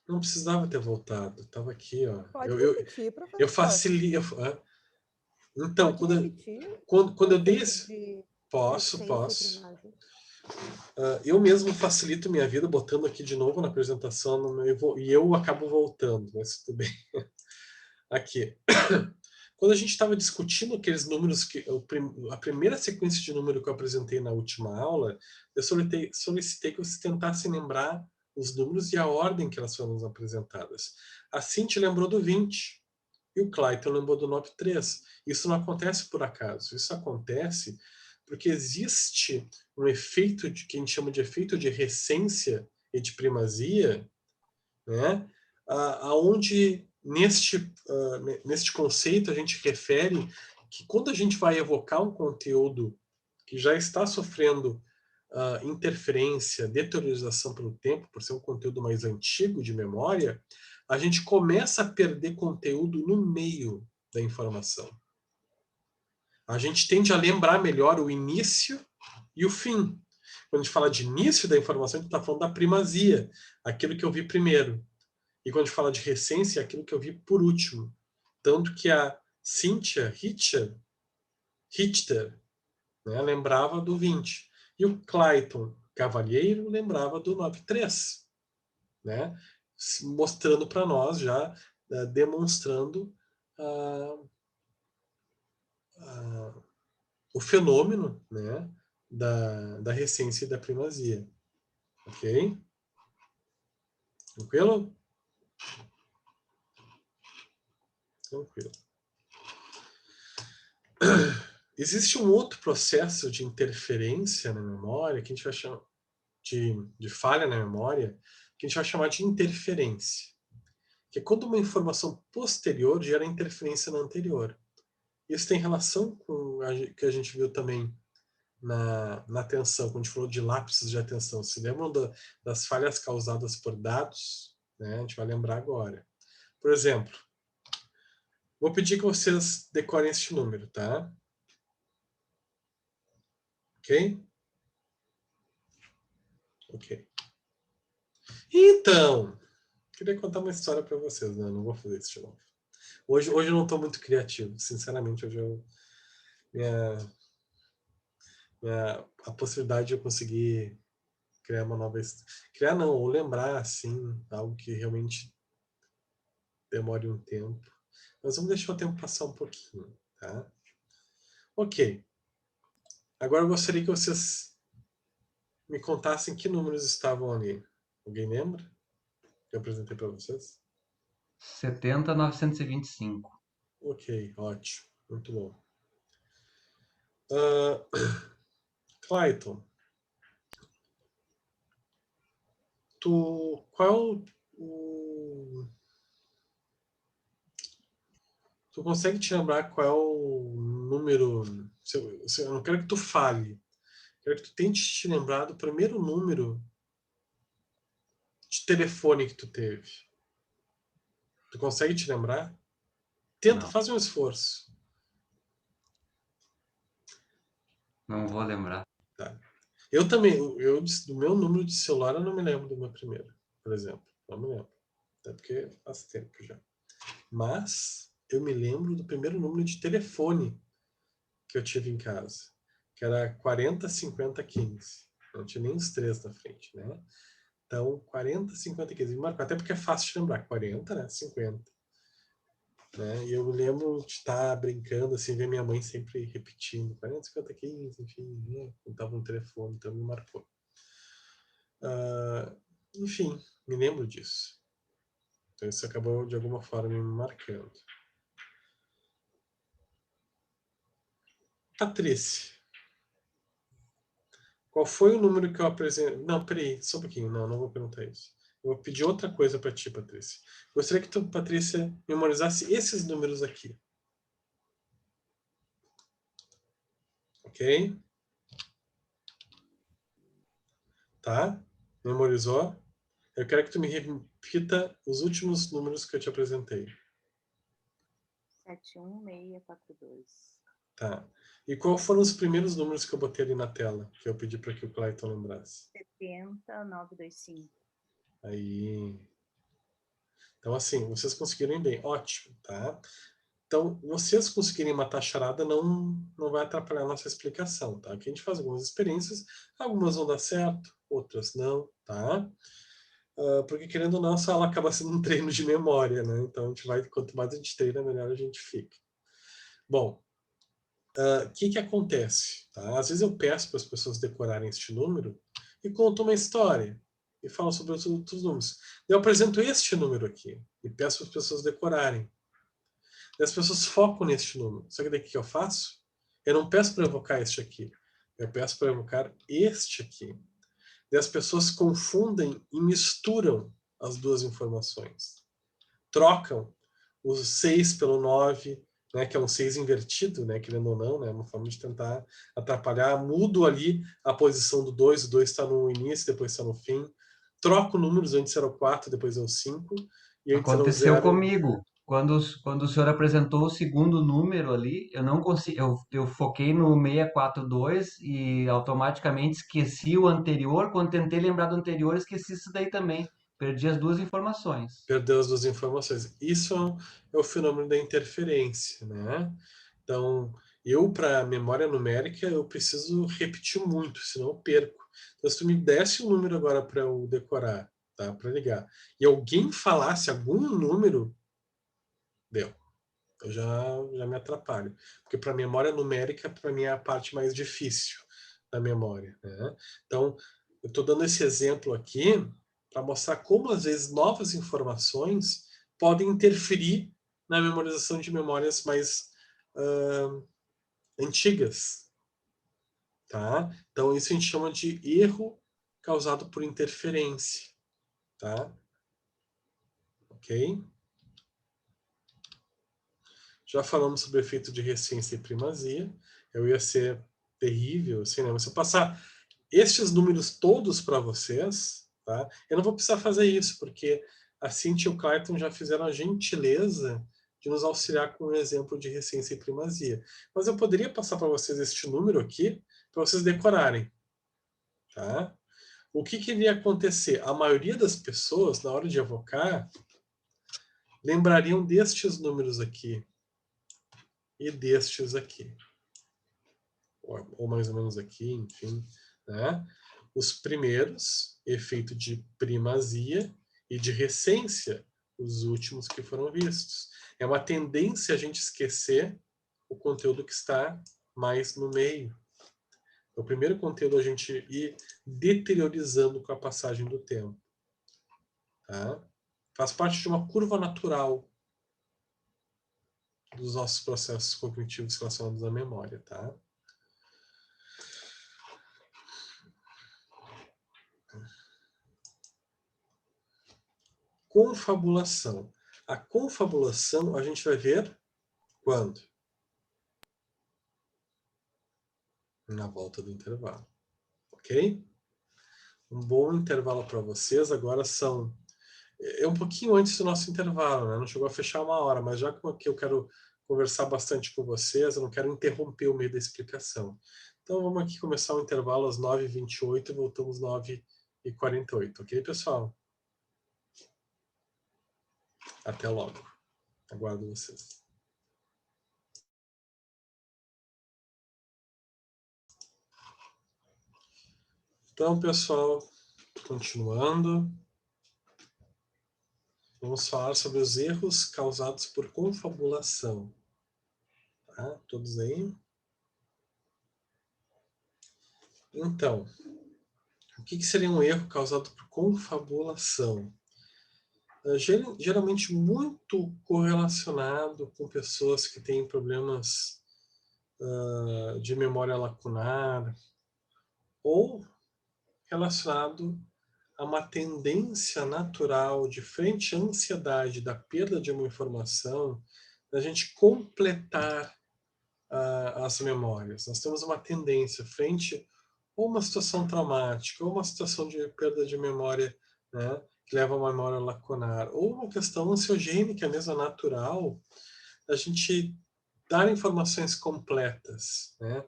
Não precisava ter voltado. Estava aqui, ó. Pode repetir, professor. Eu facilito. Então, Pode repetir quando eu dei de Posso. recência e Eu mesmo facilito minha vida botando aqui de novo na apresentação e eu acabo voltando, mas tudo bem. Aqui. Quando a gente estava discutindo aqueles números, a primeira sequência de número que eu apresentei na última aula, eu solicitei que vocês tentassem lembrar os números e a ordem que elas foram apresentadas. A Cinti lembrou do 20 e o Clayton lembrou do 9.3. Isso não acontece por acaso. Isso acontece porque existe um efeito que a gente chama de efeito de recência e de primazia, né? Onde neste conceito a gente refere que quando a gente vai evocar um conteúdo que já está sofrendo interferência, deteriorização pelo tempo, por ser um conteúdo mais antigo de memória, a gente começa a perder conteúdo no meio da informação. A gente tende a lembrar melhor o início e o fim. Quando a gente fala de início da informação, a gente está falando da primazia, aquilo que eu vi primeiro. E quando a gente fala de recência, é aquilo que eu vi por último. Tanto que a Cynthia Richter, né, lembrava do 20. E o Clayton Cavalheiro lembrava do 93, né? Mostrando para nós já, demonstrando o fenômeno, né, da recência e da primazia. Ok? Tranquilo? Tranquilo. Existe um outro processo de interferência na memória que a gente vai chamar de falha na memória, que a gente vai chamar de interferência. Que é quando uma informação posterior gera interferência na anterior. Isso tem relação com o que a gente viu também na atenção, quando a gente falou de lapsos de atenção. Se lembram das falhas causadas por dados? Né? A gente vai lembrar agora. Por exemplo, vou pedir que vocês decorem este número, tá? Ok? Ok. Então, queria contar uma história para vocês, né? Não vou fazer isso de novo. Hoje eu não estou muito criativo, sinceramente. Hoje a possibilidade de eu conseguir criar uma nova história. Criar não, ou lembrar, assim, algo que realmente demore um tempo. Mas vamos deixar o tempo passar um pouquinho, tá? Ok. Agora eu gostaria que vocês me contassem que números estavam ali. Alguém lembra? Que eu apresentei para vocês? 70.925. Ok, ótimo. Muito bom. Clayton, qual tu consegue te lembrar qual é o número? Eu não quero que tu fale. Quero que tu tente te lembrar do primeiro número de telefone que tu teve. Tu consegue te lembrar? Tenta, Não. faz um esforço. Não vou lembrar. Tá. Eu também, do meu número de celular, eu não me lembro do meu primeiro, por exemplo. Não me lembro. Até porque faz tempo já. Mas eu me lembro do primeiro número de telefone que eu tive em casa, que era 40 50 15. Não tinha nem os 3 na frente, né? Então, 40 50 15. Me marcou, até porque é fácil de lembrar. 40, né? 50. Né? E eu me lembro de estar brincando, assim, ver minha mãe sempre repetindo 40, 50, 15, enfim, né? Contava no telefone, então me marcou. Enfim, me lembro disso. Então isso acabou, de alguma forma, me marcando. Patrícia, qual foi o número que eu apresentei? Não, peraí, só um pouquinho. Não vou perguntar isso. Eu vou pedir outra coisa para ti, Patrícia. Gostaria que tu, Patrícia, memorizasse esses números aqui. Ok? Tá? Memorizou? Eu quero que tu me repita os últimos números que eu te apresentei. 71642. Tá. E qual foram os primeiros números que eu botei ali na tela, que eu pedi para que o Clayton lembrasse? 70925. Aí. Então, assim, vocês conseguiram bem. Ótimo, tá? Então, vocês conseguirem matar a charada não vai atrapalhar a nossa explicação, tá? Aqui a gente faz algumas experiências, algumas vão dar certo, outras não, tá? Porque, querendo ou não, essa aula acaba sendo um treino de memória, né? Então, quanto mais a gente treina, melhor a gente fica. Bom, o que acontece? Tá? Às vezes eu peço para as pessoas decorarem este número e conto uma história e falo sobre os outros números. Eu apresento este número aqui e peço para as pessoas decorarem. E as pessoas focam neste número. Só que daí o que eu faço? Eu não peço para evocar este aqui. Eu peço para evocar este aqui. E as pessoas confundem e misturam as duas informações. Trocam os 6 pelo 9, né, que é um 6 invertido, né, querendo ou não, né, uma forma de tentar atrapalhar. Mudo ali a posição do 2, o 2 está no início, depois está no fim. Troco números, antes era o 4, depois é o 5. E antes era o Aconteceu 0. comigo. Quando o senhor apresentou o segundo número ali, eu não consegui, eu foquei no 642 e automaticamente esqueci o anterior. Quando tentei lembrar do anterior, esqueci isso daí também. Perdi as duas informações. Perdeu as duas informações. Isso é o fenômeno da interferência, né? Então, Eu, para memória numérica, eu preciso repetir muito, senão eu perco. Então, se tu me desse um número agora para eu decorar, tá? Para ligar, e alguém falasse algum número, deu. Eu já me atrapalho. Porque para memória numérica, para mim, é a parte mais difícil da memória, né? Então, eu estou dando esse exemplo aqui para mostrar como, às vezes, novas informações podem interferir na memorização de memórias mais antigas. Tá? Então, isso a gente chama de erro causado por interferência. Tá? Ok? Já falamos sobre o efeito de recência e primazia. Eu ia ser terrível, assim, né? Mas se eu passar estes números todos para vocês, tá? Eu não vou precisar fazer isso, porque a Cintia e o Clayton já fizeram a gentileza de nos auxiliar com um exemplo de recência e primazia. Mas eu poderia passar para vocês este número aqui, para vocês decorarem. Tá? O que iria acontecer? A maioria das pessoas, na hora de evocar, lembrariam destes números aqui e destes aqui. Ou mais ou menos aqui, enfim. Né? Os primeiros, efeito de primazia, e de recência, os últimos que foram vistos. É uma tendência a gente esquecer o conteúdo que está mais no meio. O primeiro conteúdo a gente ir deteriorizando com a passagem do tempo. Tá? Faz parte de uma curva natural dos nossos processos cognitivos relacionados à memória. Tá? Confabulação. A confabulação a gente vai ver quando? Na volta do intervalo. Ok? Um bom intervalo para vocês. Agora são... É um pouquinho antes do nosso intervalo, né? Não chegou a fechar 1 hora, mas já que eu quero conversar bastante com vocês, eu não quero interromper o meio da explicação. Então vamos aqui começar o intervalo às 9h28 e voltamos às 9h48. Ok, pessoal? Até logo. Aguardo vocês. Então, pessoal, continuando, vamos falar sobre os erros causados por confabulação. Tá? Todos aí? Então, o que seria um erro causado por confabulação? Geralmente muito correlacionado com pessoas que têm problemas de memória lacunar, ou relacionado a uma tendência natural de frente à ansiedade da perda de uma informação, da gente completar as memórias. Nós temos uma tendência frente a uma situação traumática, ou uma situação de perda de memória, né, que leva a uma memória lacunar, ou uma questão ansiogênica mesmo natural, a gente dar informações completas, né,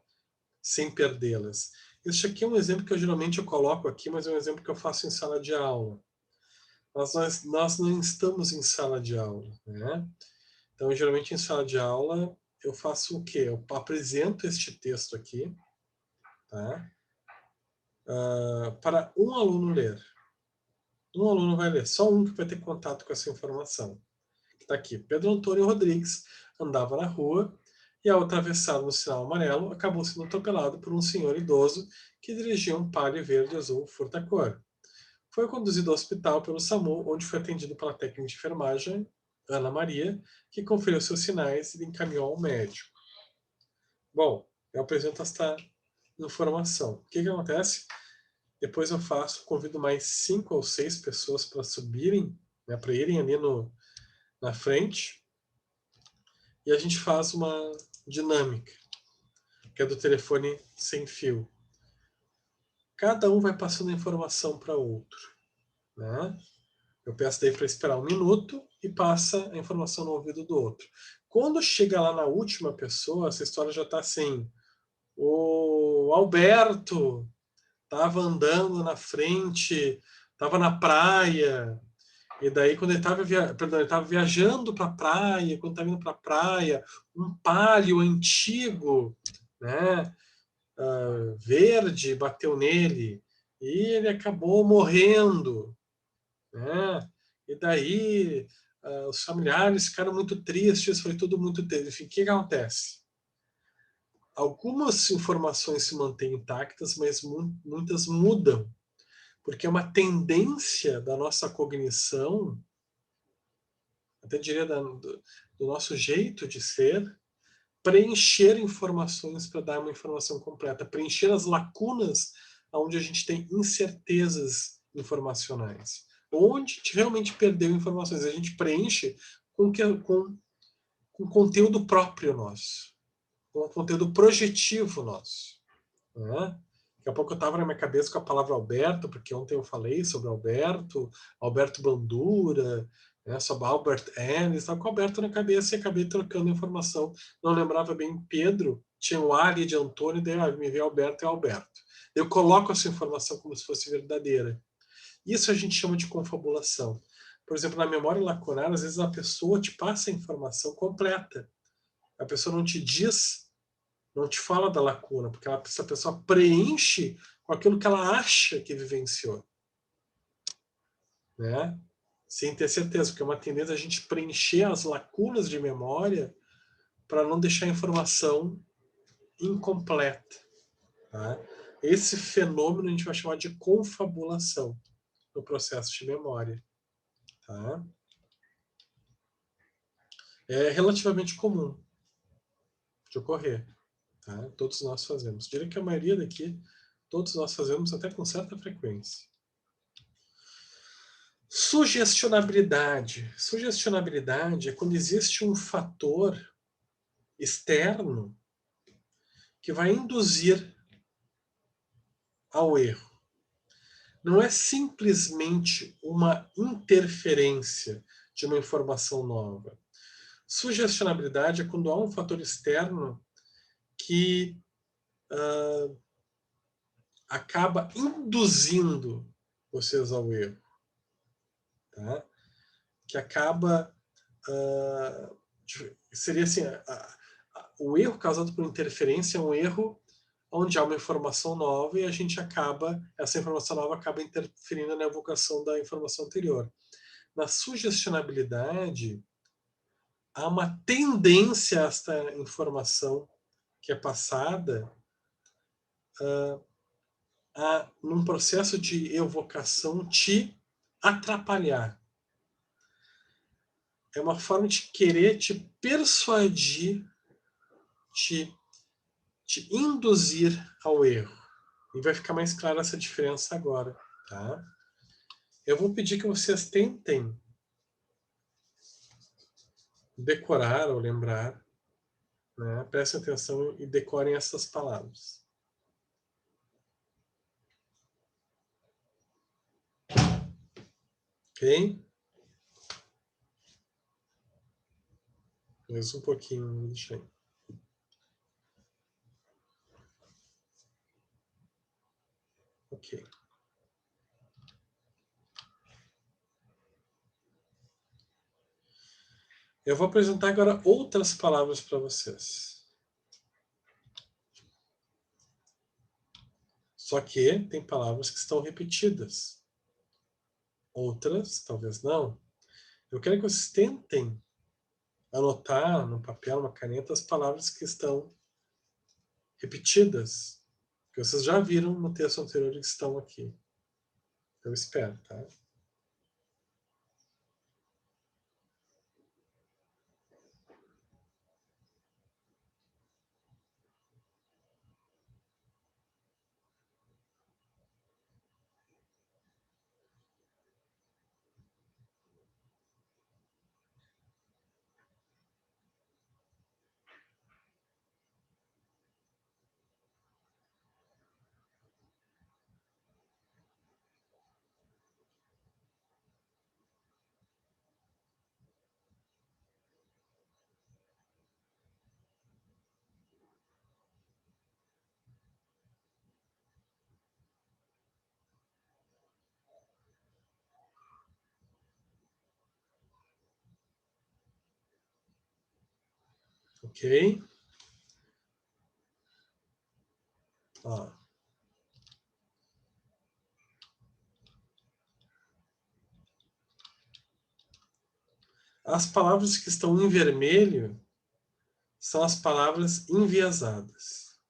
sem perdê-las. Este aqui é um exemplo que eu coloco aqui, mas é um exemplo que eu faço em sala de aula. Nós não estamos em sala de aula, né? Então, geralmente em sala de aula, eu faço o quê? Eu apresento este texto aqui, tá? Para um aluno ler. Um aluno vai ler, só um que vai ter contato com essa informação. Está aqui, Pedro Antônio Rodrigues andava na rua e, ao atravessar no sinal amarelo, acabou sendo atropelado por um senhor idoso que dirigia um Palio verde azul furta-cor. Foi conduzido ao hospital pelo SAMU, onde foi atendido pela técnica de enfermagem, Ana Maria, que conferiu seus sinais e encaminhou ao médico. Bom, eu apresento esta informação. O que acontece? Depois eu convido mais 5 ou 6 pessoas para subirem, né, para irem ali na frente, e a gente faz uma dinâmica, que é do telefone sem fio. Cada um vai passando a informação para outro, né? Eu peço daí para esperar 1 minuto e passa a informação no ouvido do outro. Quando chega lá na última pessoa, essa história já está assim: o Alberto estava andando na frente, estava na praia, E daí, quando ele estava viajando para a praia, quando estava indo para a praia, um palio antigo, né, verde, bateu nele, e ele acabou morrendo, né? E daí os familiares ficaram muito tristes, foi tudo muito triste. Enfim, o que acontece? Algumas informações se mantêm intactas, mas muitas mudam, porque é uma tendência da nossa cognição, até diria do nosso jeito de ser, preencher informações para dar uma informação completa, preencher as lacunas onde a gente tem incertezas informacionais, onde a gente realmente perdeu informações, a gente preenche com conteúdo próprio nosso, com conteúdo projetivo nosso. Né? Daqui a pouco eu estava na minha cabeça com a palavra Alberto, porque ontem eu falei sobre Alberto Bandura, né, sobre Albert Einstein, estava com o Alberto na cabeça e acabei trocando informação. Não lembrava bem Pedro, tinha o A ali de Antônio, daí me veio Alberto e Alberto. Eu coloco essa informação como se fosse verdadeira. Isso a gente chama de confabulação. Por exemplo, na memória lacunar, às vezes a pessoa te passa a informação completa. A pessoa não te diz, não te fala da lacuna, porque essa pessoa preenche com aquilo que ela acha que vivenciou. Né? Sem ter certeza, porque é uma tendência a gente preencher as lacunas de memória para não deixar a informação incompleta. Tá? Esse fenômeno a gente vai chamar de confabulação no processo de memória. Tá? É relativamente comum de ocorrer. Tá? Todos nós fazemos. Diria que a maioria daqui, todos nós fazemos até com certa frequência. Sugestionabilidade. Sugestionabilidade é quando existe um fator externo que vai induzir ao erro. Não é simplesmente uma interferência de uma informação nova. Sugestionabilidade é quando há um fator externo que acaba induzindo vocês ao erro. Tá? Que acaba... seria assim, o erro causado por interferência é um erro onde há uma informação nova e essa informação nova acaba interferindo na evocação da informação anterior. Na sugestionabilidade, há uma tendência a esta informação que é passada num processo de evocação, te atrapalhar. É uma forma de querer te persuadir, te induzir ao erro. E vai ficar mais clara essa diferença agora. Tá? Eu vou pedir que vocês tentem decorar ou lembrar, né? Prestem atenção e decorem essas palavras. Ok? Mais um pouquinho, deixa aí. Ok. Eu vou apresentar agora outras palavras para vocês. Só que tem palavras que estão repetidas. Outras, talvez não. Eu quero que vocês tentem anotar no papel, na caneta, as palavras que estão repetidas. Que vocês já viram no texto anterior que estão aqui. Eu espero, tá? Ok? Ó. As palavras que estão em vermelho são as palavras enviesadas,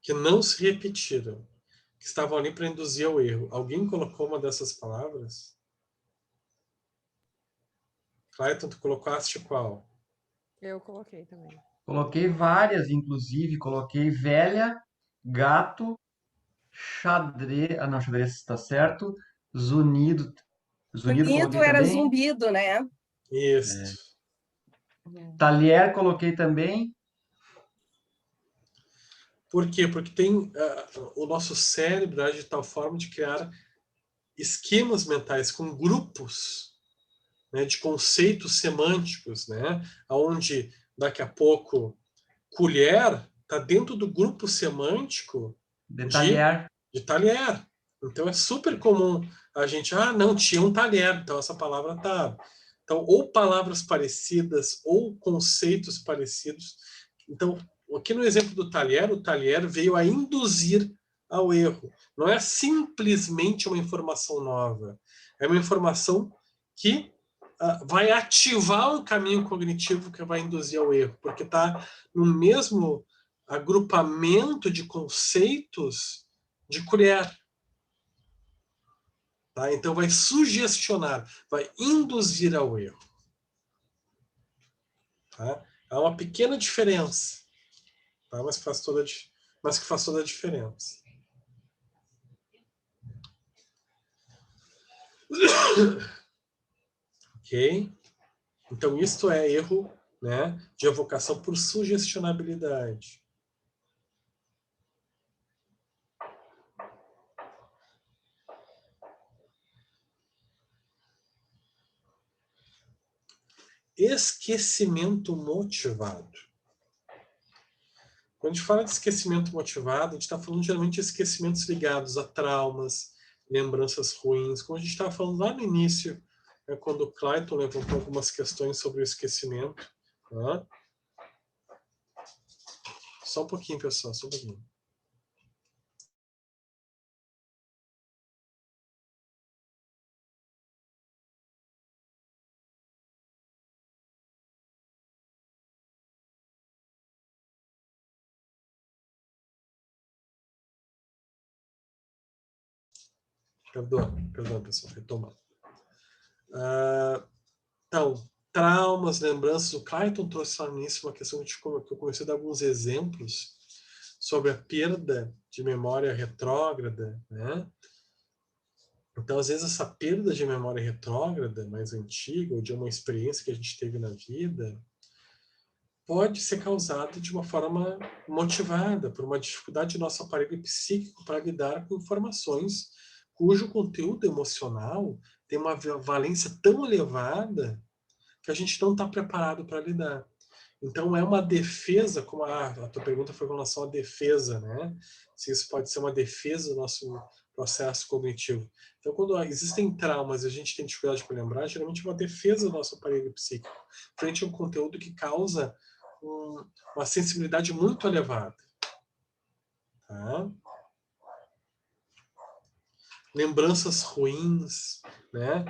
que não se repetiram, que estavam ali para induzir ao erro. Alguém colocou uma dessas palavras? Clayton, tu colocaste qual? Eu coloquei também. Coloquei várias, inclusive, coloquei velha, gato, xadrez. Ah, não, xadrez está certo. Zunido. Zunido Unido coloquei era também. zumbido, né? Isso. Talher coloquei também. Por quê? Porque tem o nosso cérebro age de tal forma de criar esquemas mentais com grupos, né, de conceitos semânticos, né, onde daqui a pouco colher está dentro do grupo semântico De de, talher. de talher. Então é super comum a gente, não, tinha um talher, então essa palavra tá. Então, ou palavras parecidas, ou conceitos parecidos. Então, aqui no exemplo do talher, o talher veio a induzir ao erro. Não é simplesmente uma informação nova. É uma informação que vai ativar um caminho cognitivo que vai induzir ao erro, porque está no mesmo agrupamento de conceitos de colher. Tá? Então vai sugestionar, vai induzir ao erro. Tá? Há uma pequena diferença, tá? mas que faz toda a diferença. Ok? Então isto é erro, né, de evocação por sugestionabilidade. Esquecimento motivado. Quando a gente fala de esquecimento motivado, a gente está falando geralmente de esquecimentos ligados a traumas, lembranças ruins, como a gente estava falando lá no início, né, quando o Clayton levantou algumas questões sobre o esquecimento. Tá? Só um pouquinho, pessoal, só um pouquinho. Perdão, pessoal, retomando. Então, traumas, lembranças, o Clayton trouxe lá nisso uma questão que eu comecei a dar alguns exemplos sobre a perda de memória retrógrada, né? Então, às vezes, essa perda de memória retrógrada, mais antiga, ou de uma experiência que a gente teve na vida, pode ser causada de uma forma motivada, por uma dificuldade do nosso aparelho psíquico para lidar com informações cujo conteúdo emocional tem uma valência tão elevada que a gente não está preparado para lidar. Então, é uma defesa, como a tua pergunta foi com relação à defesa, né? Se isso pode ser uma defesa do nosso processo cognitivo. Então, quando existem traumas e a gente tem dificuldade para lembrar, geralmente é uma defesa do nosso aparelho psíquico, frente a um conteúdo que causa uma sensibilidade muito elevada. Tá? Lembranças ruins, né?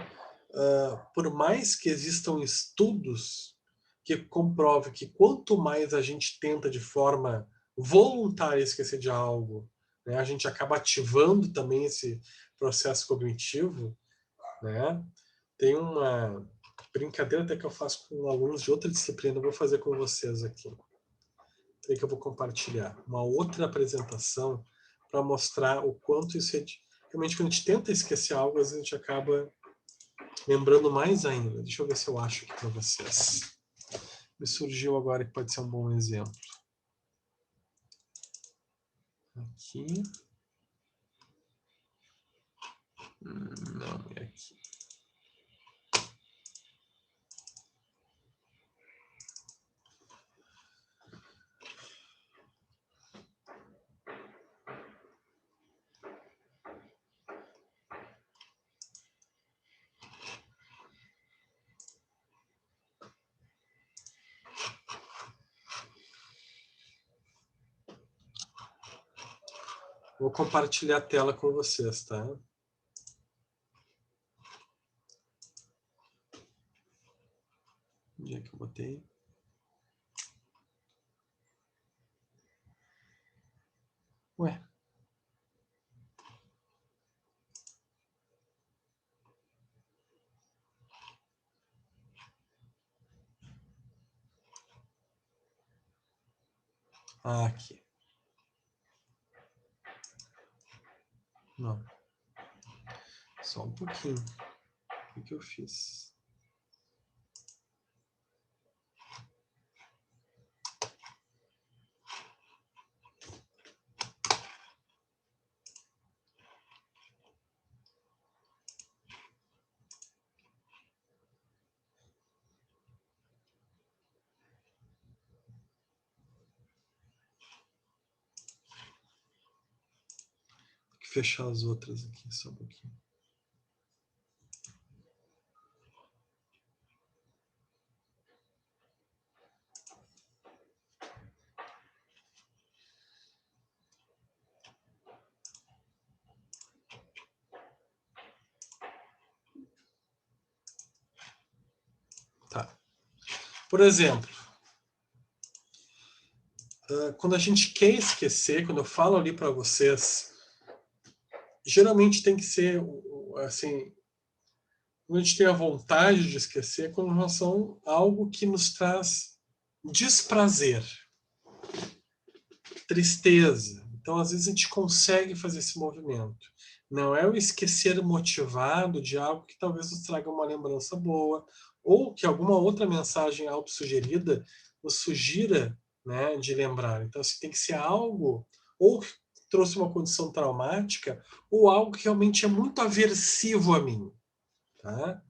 Por mais que existam estudos que comprovem que quanto mais a gente tenta de forma voluntária esquecer de algo, né, a gente acaba ativando também esse processo cognitivo, né? Tem uma brincadeira até que eu faço com alunos de outra disciplina, eu vou fazer com vocês aqui. Que eu vou compartilhar uma outra apresentação para mostrar o quanto isso é realmente, quando a gente tenta esquecer algo, às vezes a gente acaba lembrando mais ainda. Deixa eu ver se eu acho aqui para vocês. Me surgiu agora que pode ser um bom exemplo. Aqui. Não, é aqui. Vou compartilhar a tela com vocês, tá? Onde é que eu botei? Ué. Ah, aqui. Não. Só um pouquinho. O que eu fiz? Tem que fechar as outras aqui, só um pouquinho. Tá. Por exemplo, quando a gente quer esquecer, quando eu falo ali para vocês, geralmente tem que ser, assim, quando a gente tem a vontade de esquecer, com relação a algo que nos traz desprazer, tristeza. Então, às vezes, a gente consegue fazer esse movimento. Não é o esquecer motivado de algo que talvez nos traga uma lembrança boa, ou que alguma outra mensagem autossugerida nos sugira, né, de lembrar. Então, assim, tem que ser algo, ou que trouxe uma condição traumática, ou algo que realmente é muito aversivo a mim. Tá?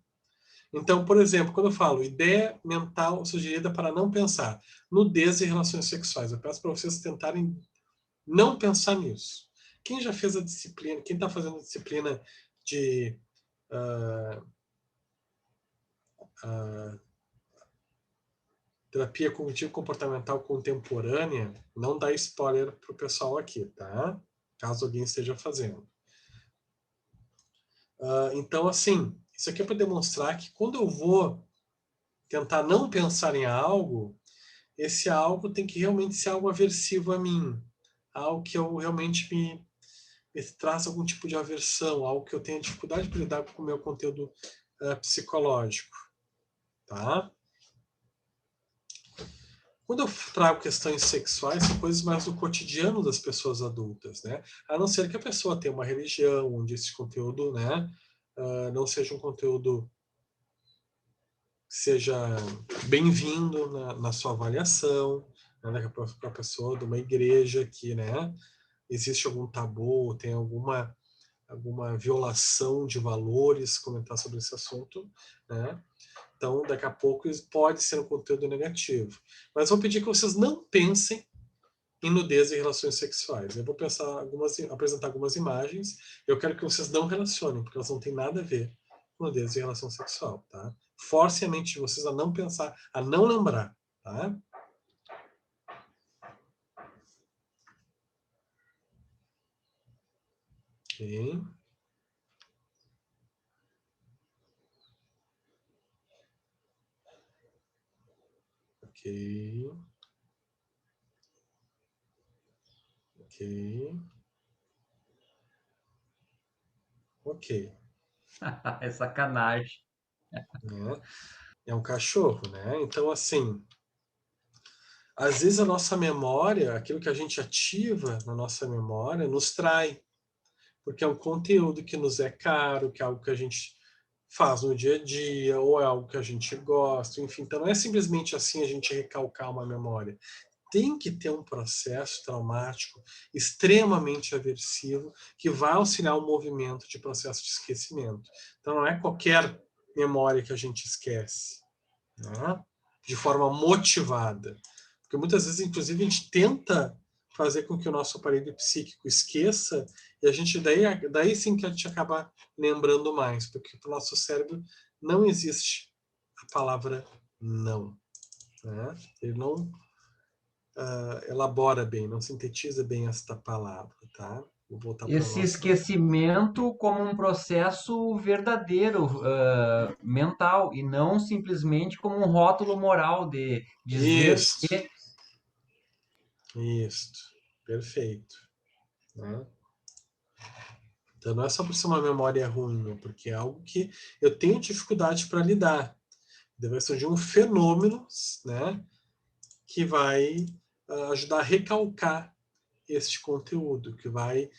Então, por exemplo, quando eu falo ideia mental sugerida para não pensar, nudez e relações sexuais, eu peço para vocês tentarem não pensar nisso. Quem já fez a disciplina, quem está fazendo a disciplina de terapia cognitivo-comportamental contemporânea, não dá spoiler para o pessoal aqui, tá? Caso alguém esteja fazendo. Então, assim, isso aqui é para demonstrar que quando eu vou tentar não pensar em algo, esse algo tem que realmente ser algo aversivo a mim, algo que eu realmente me traz algum tipo de aversão, algo que eu tenha dificuldade para lidar com o meu conteúdo psicológico, tá? Quando eu trago questões sexuais, são coisas mais do cotidiano das pessoas adultas, né? A não ser que a pessoa tenha uma religião, onde esse conteúdo, né, não seja um conteúdo que seja bem-vindo na sua avaliação, né, para a pessoa de uma igreja que, né, existe algum tabu, tem alguma violação de valores, comentar sobre esse assunto, né? Então, daqui a pouco pode ser um conteúdo negativo. Mas vou pedir que vocês não pensem em nudez e relações sexuais. Eu vou apresentar algumas imagens. Eu quero que vocês não relacionem, porque elas não têm nada a ver com nudez e relação sexual, tá? Forcem a mente de vocês a não pensar, a não lembrar, tá? Ok. Ok. Ok. Ok. É sacanagem. Né? É um cachorro, né? Então, assim, às vezes a nossa memória, aquilo que a gente ativa na nossa memória, nos trai. Porque é um conteúdo que nos é caro, que é algo que a gente faz no dia a dia, ou é algo que a gente gosta, enfim. Então, não é simplesmente assim a gente recalcar uma memória. Tem que ter um processo traumático extremamente aversivo que vai auxiliar o movimento de processo de esquecimento. Então, não é qualquer memória que a gente esquece, né? De forma motivada. Porque muitas vezes, inclusive, a gente tenta fazer com que o nosso aparelho psíquico esqueça e a gente daí sim que a gente acaba lembrando mais, porque para o nosso cérebro não existe a palavra não, né? Ele não elabora bem, não sintetiza bem esta palavra, tá? Vou voltar para Esse nossa... esquecimento como um processo verdadeiro, mental, e não simplesmente como um rótulo moral de dizer Isso, que. isso, perfeito. Né? Então não é só por ser uma memória ruim, é porque é algo que eu tenho dificuldade para lidar. Deve surgir um fenômeno, né, que vai ajudar a recalcar este conteúdo, que vai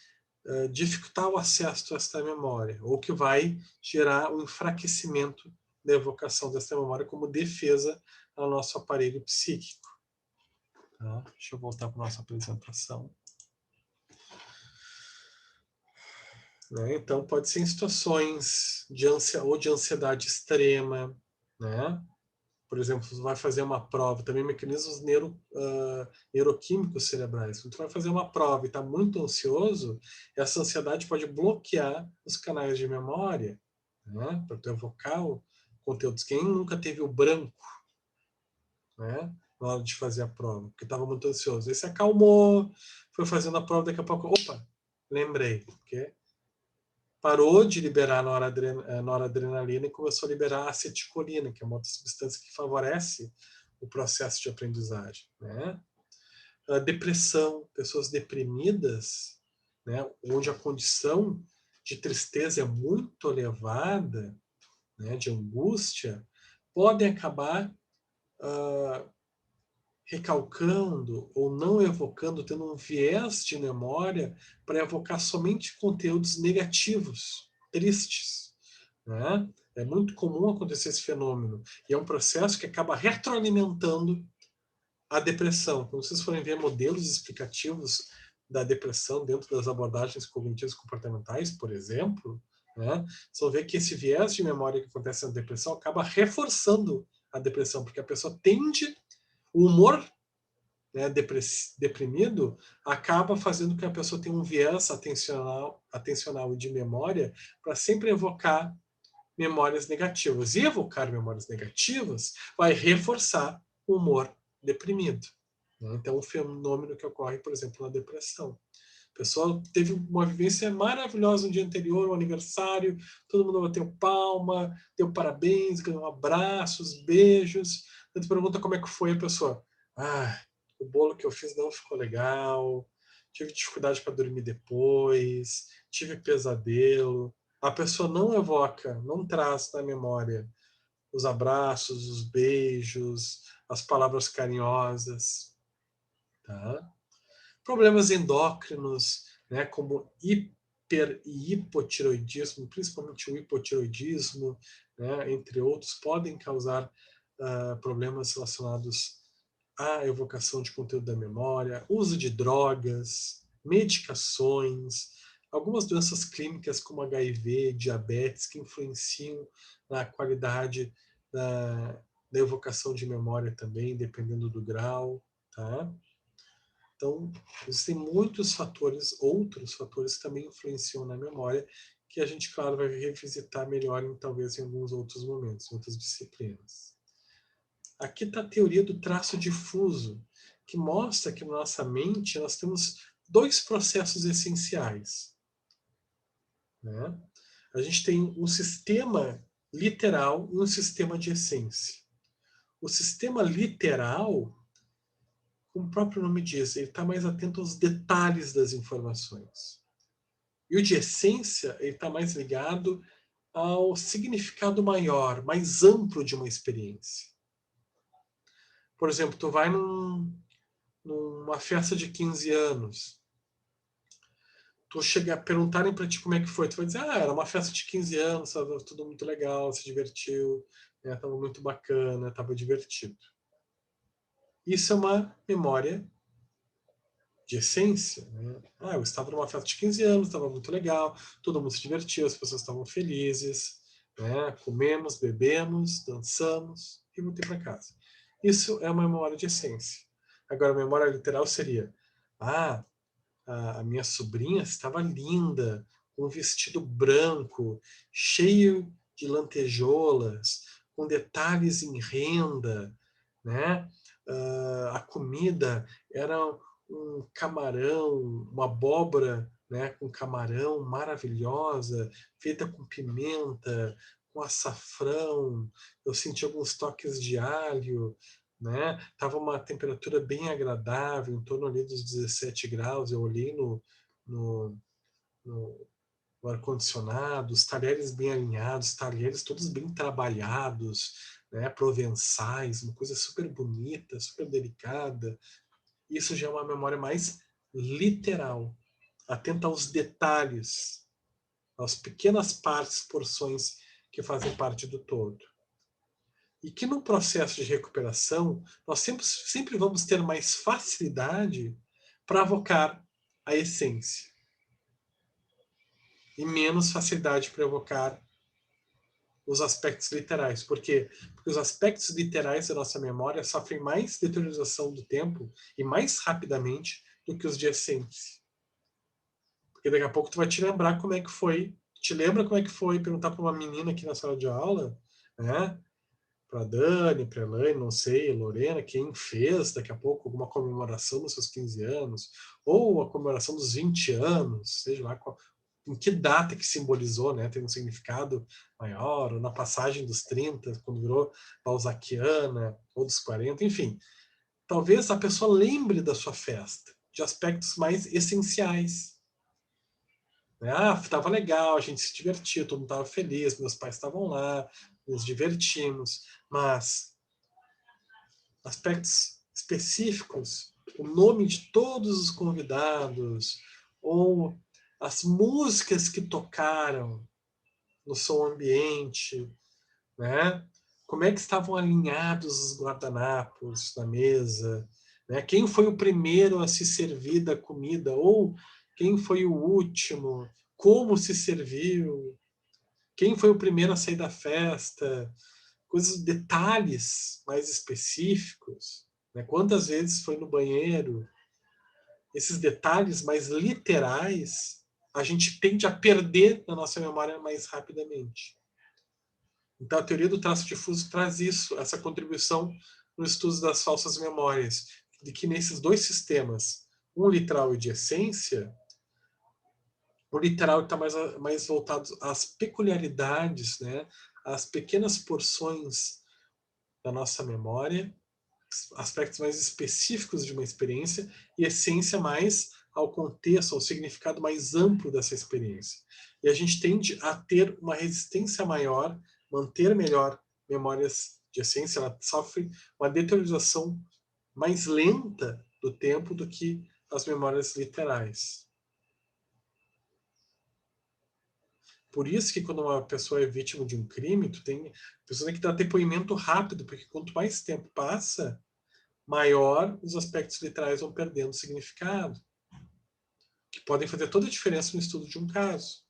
dificultar o acesso a esta memória, ou que vai gerar um enfraquecimento da evocação desta memória como defesa ao nosso aparelho psíquico. Tá? Deixa eu voltar para a nossa apresentação. Né? Então, pode ser em situações de ansiedade extrema, né? Por exemplo, você vai fazer uma prova, também mecanismos neuroquímicos cerebrais. Quando você vai fazer uma prova e está muito ansioso, essa ansiedade pode bloquear os canais de memória, né? Para tu evocar o conteúdo. Quem nunca teve o branco, né? Na hora de fazer a prova, porque estava muito ansioso. Aí se acalmou, foi fazendo a prova, daqui a pouco, opa, lembrei, porque parou de liberar noradrenalina e começou a liberar acetilcolina, que é uma outra substância que favorece o processo de aprendizagem. Né? A depressão, pessoas deprimidas, né, onde a condição de tristeza é muito elevada, né, de angústia, podem acabar recalcando ou não evocando, tendo um viés de memória para evocar somente conteúdos negativos, tristes. Né? É muito comum acontecer esse fenômeno. E é um processo que acaba retroalimentando a depressão. Quando vocês forem ver modelos explicativos da depressão dentro das abordagens cognitivas comportamentais, por exemplo, né, vocês vão ver que esse viés de memória que acontece na depressão acaba reforçando a depressão, porque a pessoa tende, o humor, né, deprimido, acaba fazendo com que a pessoa tenha um viés atencional e de memória para sempre evocar memórias negativas. E evocar memórias negativas vai reforçar o humor deprimido. Então, um fenômeno que ocorre, por exemplo, na depressão. A pessoa teve uma vivência maravilhosa no dia anterior, um aniversário, todo mundo bateu palma, deu parabéns, ganhou abraços, beijos. Você pergunta como é que foi a pessoa. Ah, o bolo que eu fiz não ficou legal, tive dificuldade para dormir depois, tive pesadelo. A pessoa não evoca, não traz na memória os abraços, os beijos, as palavras carinhosas. Tá? Problemas endócrinos, né, como hiper e hipotiroidismo, principalmente o hipotiroidismo, né, entre outros, podem causar problemas relacionados à evocação de conteúdo da memória, uso de drogas, medicações, algumas doenças clínicas como HIV, diabetes, que influenciam na qualidade da evocação de memória também, dependendo do grau, tá? Então, existem muitos fatores, outros fatores que também influenciam na memória, que a gente, claro, vai revisitar melhor, talvez em alguns outros momentos, em outras disciplinas. Aqui está a teoria do traço difuso, que mostra que na nossa mente nós temos dois processos essenciais. Né? A gente tem um sistema literal e um sistema de essência. O sistema literal, como o próprio nome diz, ele está mais atento aos detalhes das informações. E o de essência, ele está mais ligado ao significado maior, mais amplo de uma experiência. Por exemplo, tu vai numa festa de 15 anos, tu chega a perguntarem para ti como é que foi, tu vai dizer, era uma festa de 15 anos, estava tudo muito legal, se divertiu, estava muito bacana, estava divertido. Isso é uma memória de essência. Né? Eu estava numa festa de 15 anos, estava muito legal, todo mundo se divertiu, as pessoas estavam felizes, né? Comemos, bebemos, dançamos e voltei para casa. Isso é uma memória de essência. Agora, a memória literal seria, a minha sobrinha estava linda, com um vestido branco, cheio de lantejoulas, com detalhes em renda, né? A comida era um camarão, uma abóbora né, com camarão, maravilhosa, feita com pimenta, com açafrão. Eu senti alguns toques de alho, né? Tava uma temperatura bem agradável, em torno ali dos 17 graus. Eu olhei no, no ar-condicionado, os talheres bem alinhados, talheres todos bem trabalhados, né, provençais, uma coisa super bonita, super delicada. Isso já é uma memória mais literal, atenta aos detalhes, às pequenas partes, porções que fazem parte do todo. E que no processo de recuperação, nós sempre vamos ter mais facilidade para evocar a essência. E menos facilidade para evocar os aspectos literais. Por quê? Porque os aspectos literais da nossa memória sofrem mais deteriorização do tempo e mais rapidamente do que os de essência. Porque daqui a pouco tu vai te lembrar como é que foi. Te lembra como é que foi perguntar para uma menina aqui na sala de aula, né? Para Dani, para Elaine, não sei, Lorena, quem fez daqui a pouco alguma comemoração dos seus 15 anos, ou a comemoração dos 20 anos, seja lá qual, em que data que simbolizou, né? Tem um significado maior, ou na passagem dos 30, quando virou balzaquiana, ou dos 40, enfim. Talvez a pessoa lembre da sua festa, de aspectos mais essenciais. Estava legal, a gente se divertiu, todo mundo estava feliz, meus pais estavam lá, nos divertimos, mas aspectos específicos, o nome de todos os convidados, ou as músicas que tocaram no som ambiente, né? Como é que estavam alinhados os guardanapos na mesa, né? Quem foi o primeiro a se servir da comida, ou quem foi o último, como se serviu, quem foi o primeiro a sair da festa, coisas, detalhes mais específicos, né? Quantas vezes foi no banheiro, esses detalhes mais literais, a gente tende a perder na nossa memória mais rapidamente. Então, a teoria do traço difuso traz isso, essa contribuição no estudo das falsas memórias, de que nesses dois sistemas, um literal e de essência, o literal está mais voltado às peculiaridades, né, às pequenas porções da nossa memória, aspectos mais específicos de uma experiência, e essência mais ao contexto, ao significado mais amplo dessa experiência. E a gente tende a ter uma resistência maior, manter melhor memórias de essência, ela sofre uma deteriorização mais lenta do tempo do que as memórias literais. Por isso que quando uma pessoa é vítima de um crime, a pessoa tem que dar depoimento rápido, porque quanto mais tempo passa, maior os aspectos literais vão perdendo significado, que podem fazer toda a diferença no estudo de um caso.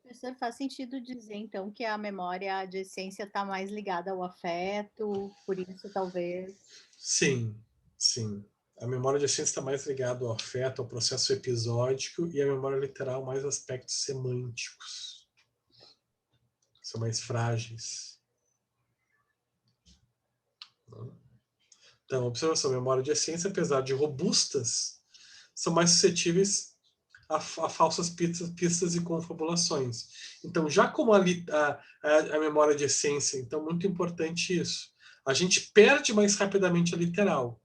Professor, faz sentido dizer, então, que a memória de essência está mais ligada ao afeto, por isso, talvez... Sim, sim. A memória de essência está mais ligada ao afeto, ao processo episódico, e a memória literal mais aspectos semânticos. São mais frágeis. Então, observação, a memória de essência, apesar de robustas, são mais suscetíveis a falsas pistas e confabulações. Então, já como a memória de essência, então, muito importante isso. A gente perde mais rapidamente a literal,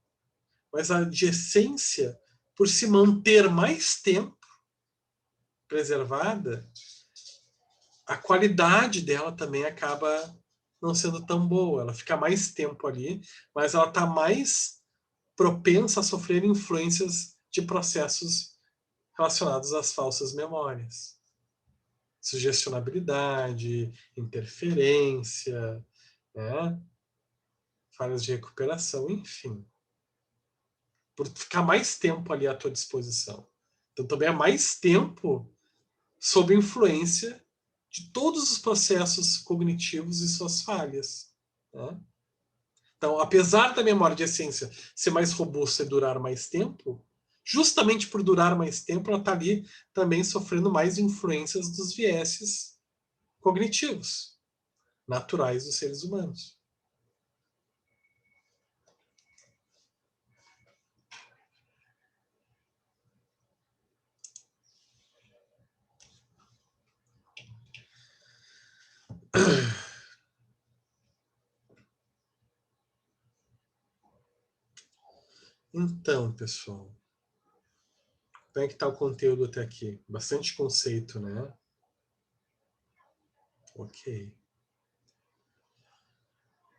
mas a de essência, por se manter mais tempo preservada, a qualidade dela também acaba não sendo tão boa. Ela fica mais tempo ali, mas ela está mais propensa a sofrer influências de processos relacionados às falsas memórias. Sugestionabilidade, interferência, né? Falhas de recuperação, enfim. Por ficar mais tempo ali à tua disposição. Então também é mais tempo sob influência de todos os processos cognitivos e suas falhas. Né? Então, apesar da memória de essência ser mais robusta e durar mais tempo, justamente por durar mais tempo, ela está ali também sofrendo mais influências dos vieses cognitivos, naturais dos seres humanos. Então, pessoal, como é que está o conteúdo até aqui? Bastante conceito, né? Ok.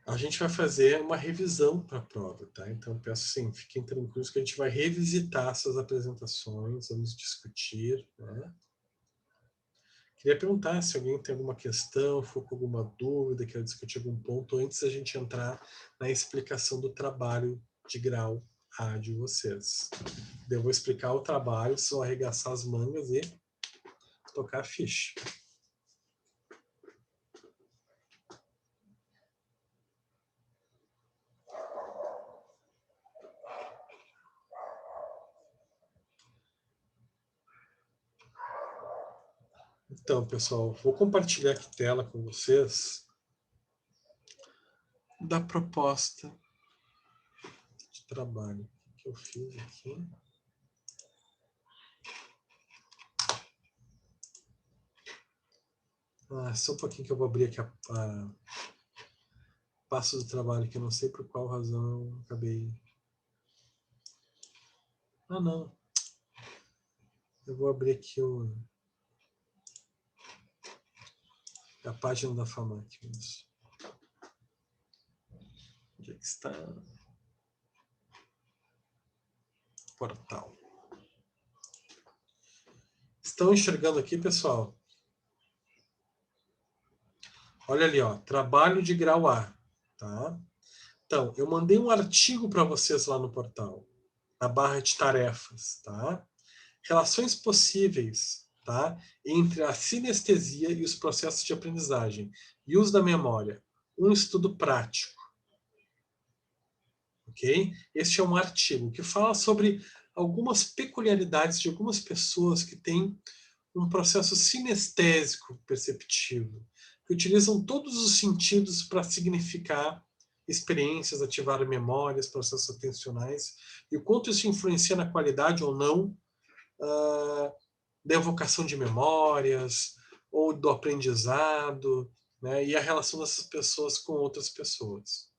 A gente vai fazer uma revisão para a prova, tá? Então, peço assim, fiquem tranquilos que a gente vai revisitar essas apresentações, vamos discutir, né? Queria perguntar se alguém tem alguma questão, for com alguma dúvida, quer discutir algum ponto, antes da gente entrar na explicação do trabalho de grau A de vocês. Eu vou explicar o trabalho, vocês vão arregaçar as mangas e tocar a ficha. Então, pessoal, vou compartilhar aqui tela com vocês da proposta de trabalho que eu fiz aqui. Só um pouquinho que eu vou abrir aqui a passo do trabalho, que eu não sei por qual razão acabei... não. Eu vou abrir aqui a página da FAMAC. Onde é que está? Portal. Estão enxergando aqui, pessoal? Olha ali, ó, trabalho de grau A, tá? Então, eu mandei um artigo para vocês lá no portal, na barra de tarefas, tá? Relações possíveis, tá? Entre a sinestesia e os processos de aprendizagem e uso da memória. Um estudo prático. Ok? Este é um artigo que fala sobre algumas peculiaridades de algumas pessoas que têm um processo sinestésico perceptivo, que utilizam todos os sentidos para significar experiências, ativar memórias, processos atencionais, e o quanto isso influencia na qualidade ou não da evocação de memórias, ou do aprendizado, né, e a relação dessas pessoas com outras pessoas.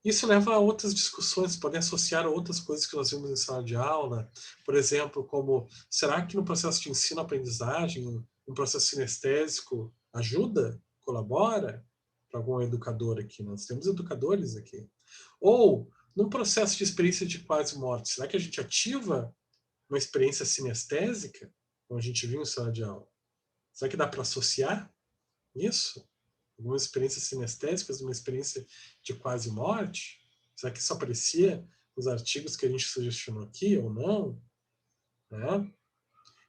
Isso leva a outras discussões, podem associar a outras coisas que nós vimos em sala de aula, por exemplo, como, será que no processo de ensino-aprendizagem, um processo sinestésico ajuda, colabora para algum educador aqui? Nós temos educadores aqui. Ou, num processo de experiência de quase morte, será que a gente ativa uma experiência sinestésica, como a gente viu em sala de aula? Será que dá para associar isso? Algumas experiências sinestésicas, uma experiência de quase morte? Será que isso aparecia nos artigos que a gente sugestionou aqui ou não? Né?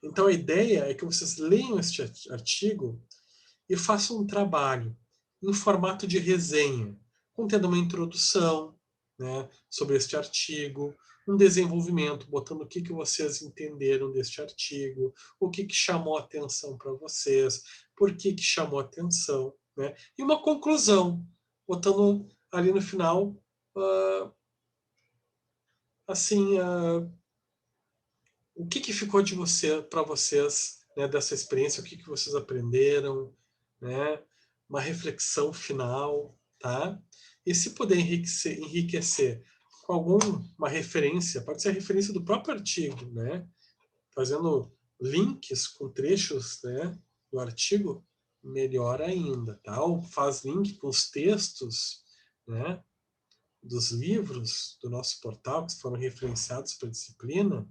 Então a ideia é que vocês leiam este artigo e façam um trabalho em formato de resenha, contendo uma introdução, né, sobre este artigo, um desenvolvimento, botando o que vocês entenderam deste artigo, o que chamou a atenção para vocês, por que chamou a atenção, né, e uma conclusão, botando ali no final, o que ficou de para vocês, né, dessa experiência, o que vocês aprenderam, né, uma reflexão final, tá? E se puder enriquecer com alguma referência, pode ser a referência do próprio artigo, né? Fazendo links com trechos, né, do artigo, melhor ainda, tá? Ou faz link com os textos, né, dos livros do nosso portal que foram referenciados para a disciplina,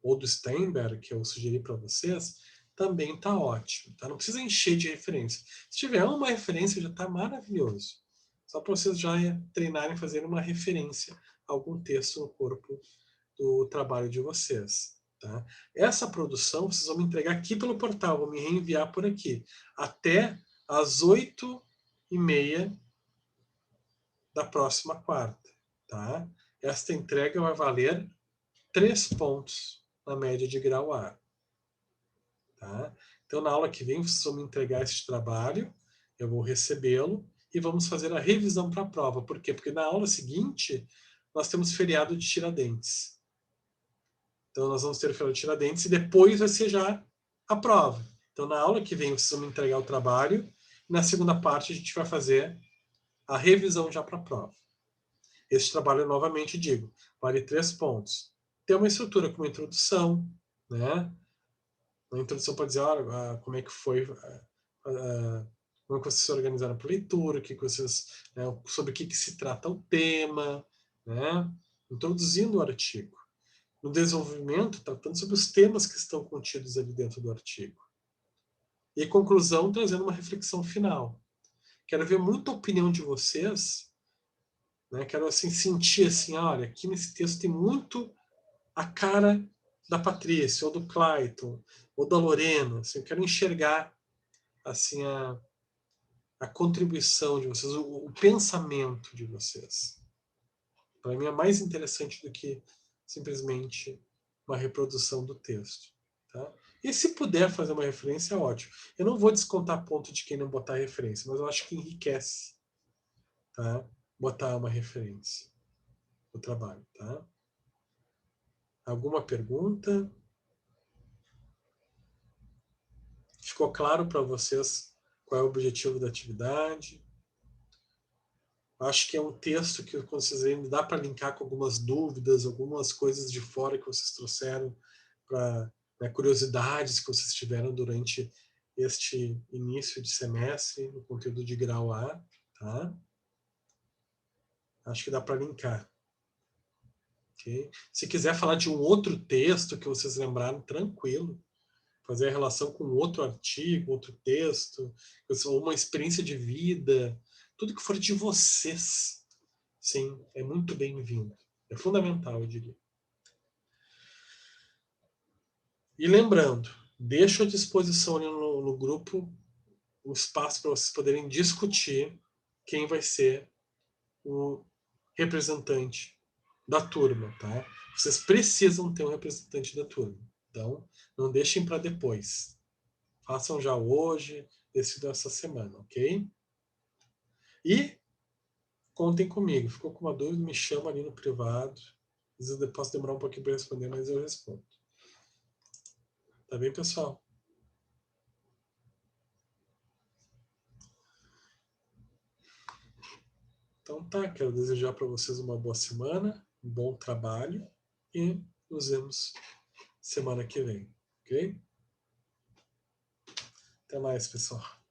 ou do Steinberg, que eu sugeri para vocês, também está ótimo. Tá? Não precisa encher de referência. Se tiver uma referência, já está maravilhoso. Só para vocês já treinarem, fazer uma referência a algum texto no corpo do trabalho de vocês. Tá? Essa produção vocês vão me entregar aqui pelo portal, vão me reenviar por aqui, até às 8h30 da próxima quarta. Tá? Esta entrega vai valer 3 pontos na média de grau A. Tá? Então, na aula que vem, vocês vão me entregar este trabalho, eu vou recebê-lo e vamos fazer a revisão para a prova. Por quê? Porque na aula seguinte, nós temos feriado de Tiradentes. Então, nós vamos ter o feriado de Tiradentes e depois vai ser já a prova. Então, na aula que vem, vocês vão me entregar o trabalho. Na segunda parte, a gente vai fazer a revisão já para a prova. Esse trabalho, novamente digo, vale 3 pontos. Tem uma estrutura com uma introdução, né? Uma introdução para dizer, olha, como é que foi, como é que vocês se organizaram para leitura, sobre o que se trata o tema, né? Introduzindo o artigo. No desenvolvimento, tratando sobre os temas que estão contidos ali dentro do artigo. E conclusão, trazendo uma reflexão final. Quero ver muita opinião de vocês, né? Quero assim, sentir assim, olha, aqui nesse texto tem muito a cara da Patrícia, ou do Clayton, ou da Lorena. Assim, eu quero enxergar assim, a contribuição de vocês, o pensamento de vocês. Para mim é mais interessante do que simplesmente uma reprodução do texto. Tá? E se puder fazer uma referência, é ótimo. Eu não vou descontar ponto de quem não botar referência, mas eu acho que enriquece, tá? Botar uma referência no trabalho. Tá? Alguma pergunta? Ficou claro para vocês qual é o objetivo da atividade? Acho que é um texto que, quando vocês verem, dá para linkar com algumas dúvidas, algumas coisas de fora que vocês trouxeram, para curiosidades que vocês tiveram durante este início de semestre, no conteúdo de grau A. Tá? Acho que dá para linkar. Okay? Se quiser falar de um outro texto que vocês lembraram, tranquilo. Fazer a relação com outro artigo, outro texto, ou uma experiência de vida, tudo que for de vocês, sim, é muito bem-vindo. É fundamental, eu diria. E lembrando, deixo à disposição ali no grupo um espaço para vocês poderem discutir quem vai ser o representante da turma, tá? Vocês precisam ter um representante da turma. Então, não deixem para depois. Façam já hoje, decidam essa semana, ok? E contem comigo. Ficou com uma dúvida, me chama ali no privado. Às vezes eu posso demorar um pouquinho para responder, mas eu respondo. Tá bem, pessoal? Então tá, quero desejar para vocês uma boa semana, um bom trabalho e nos vemos semana que vem, ok? Até mais, pessoal.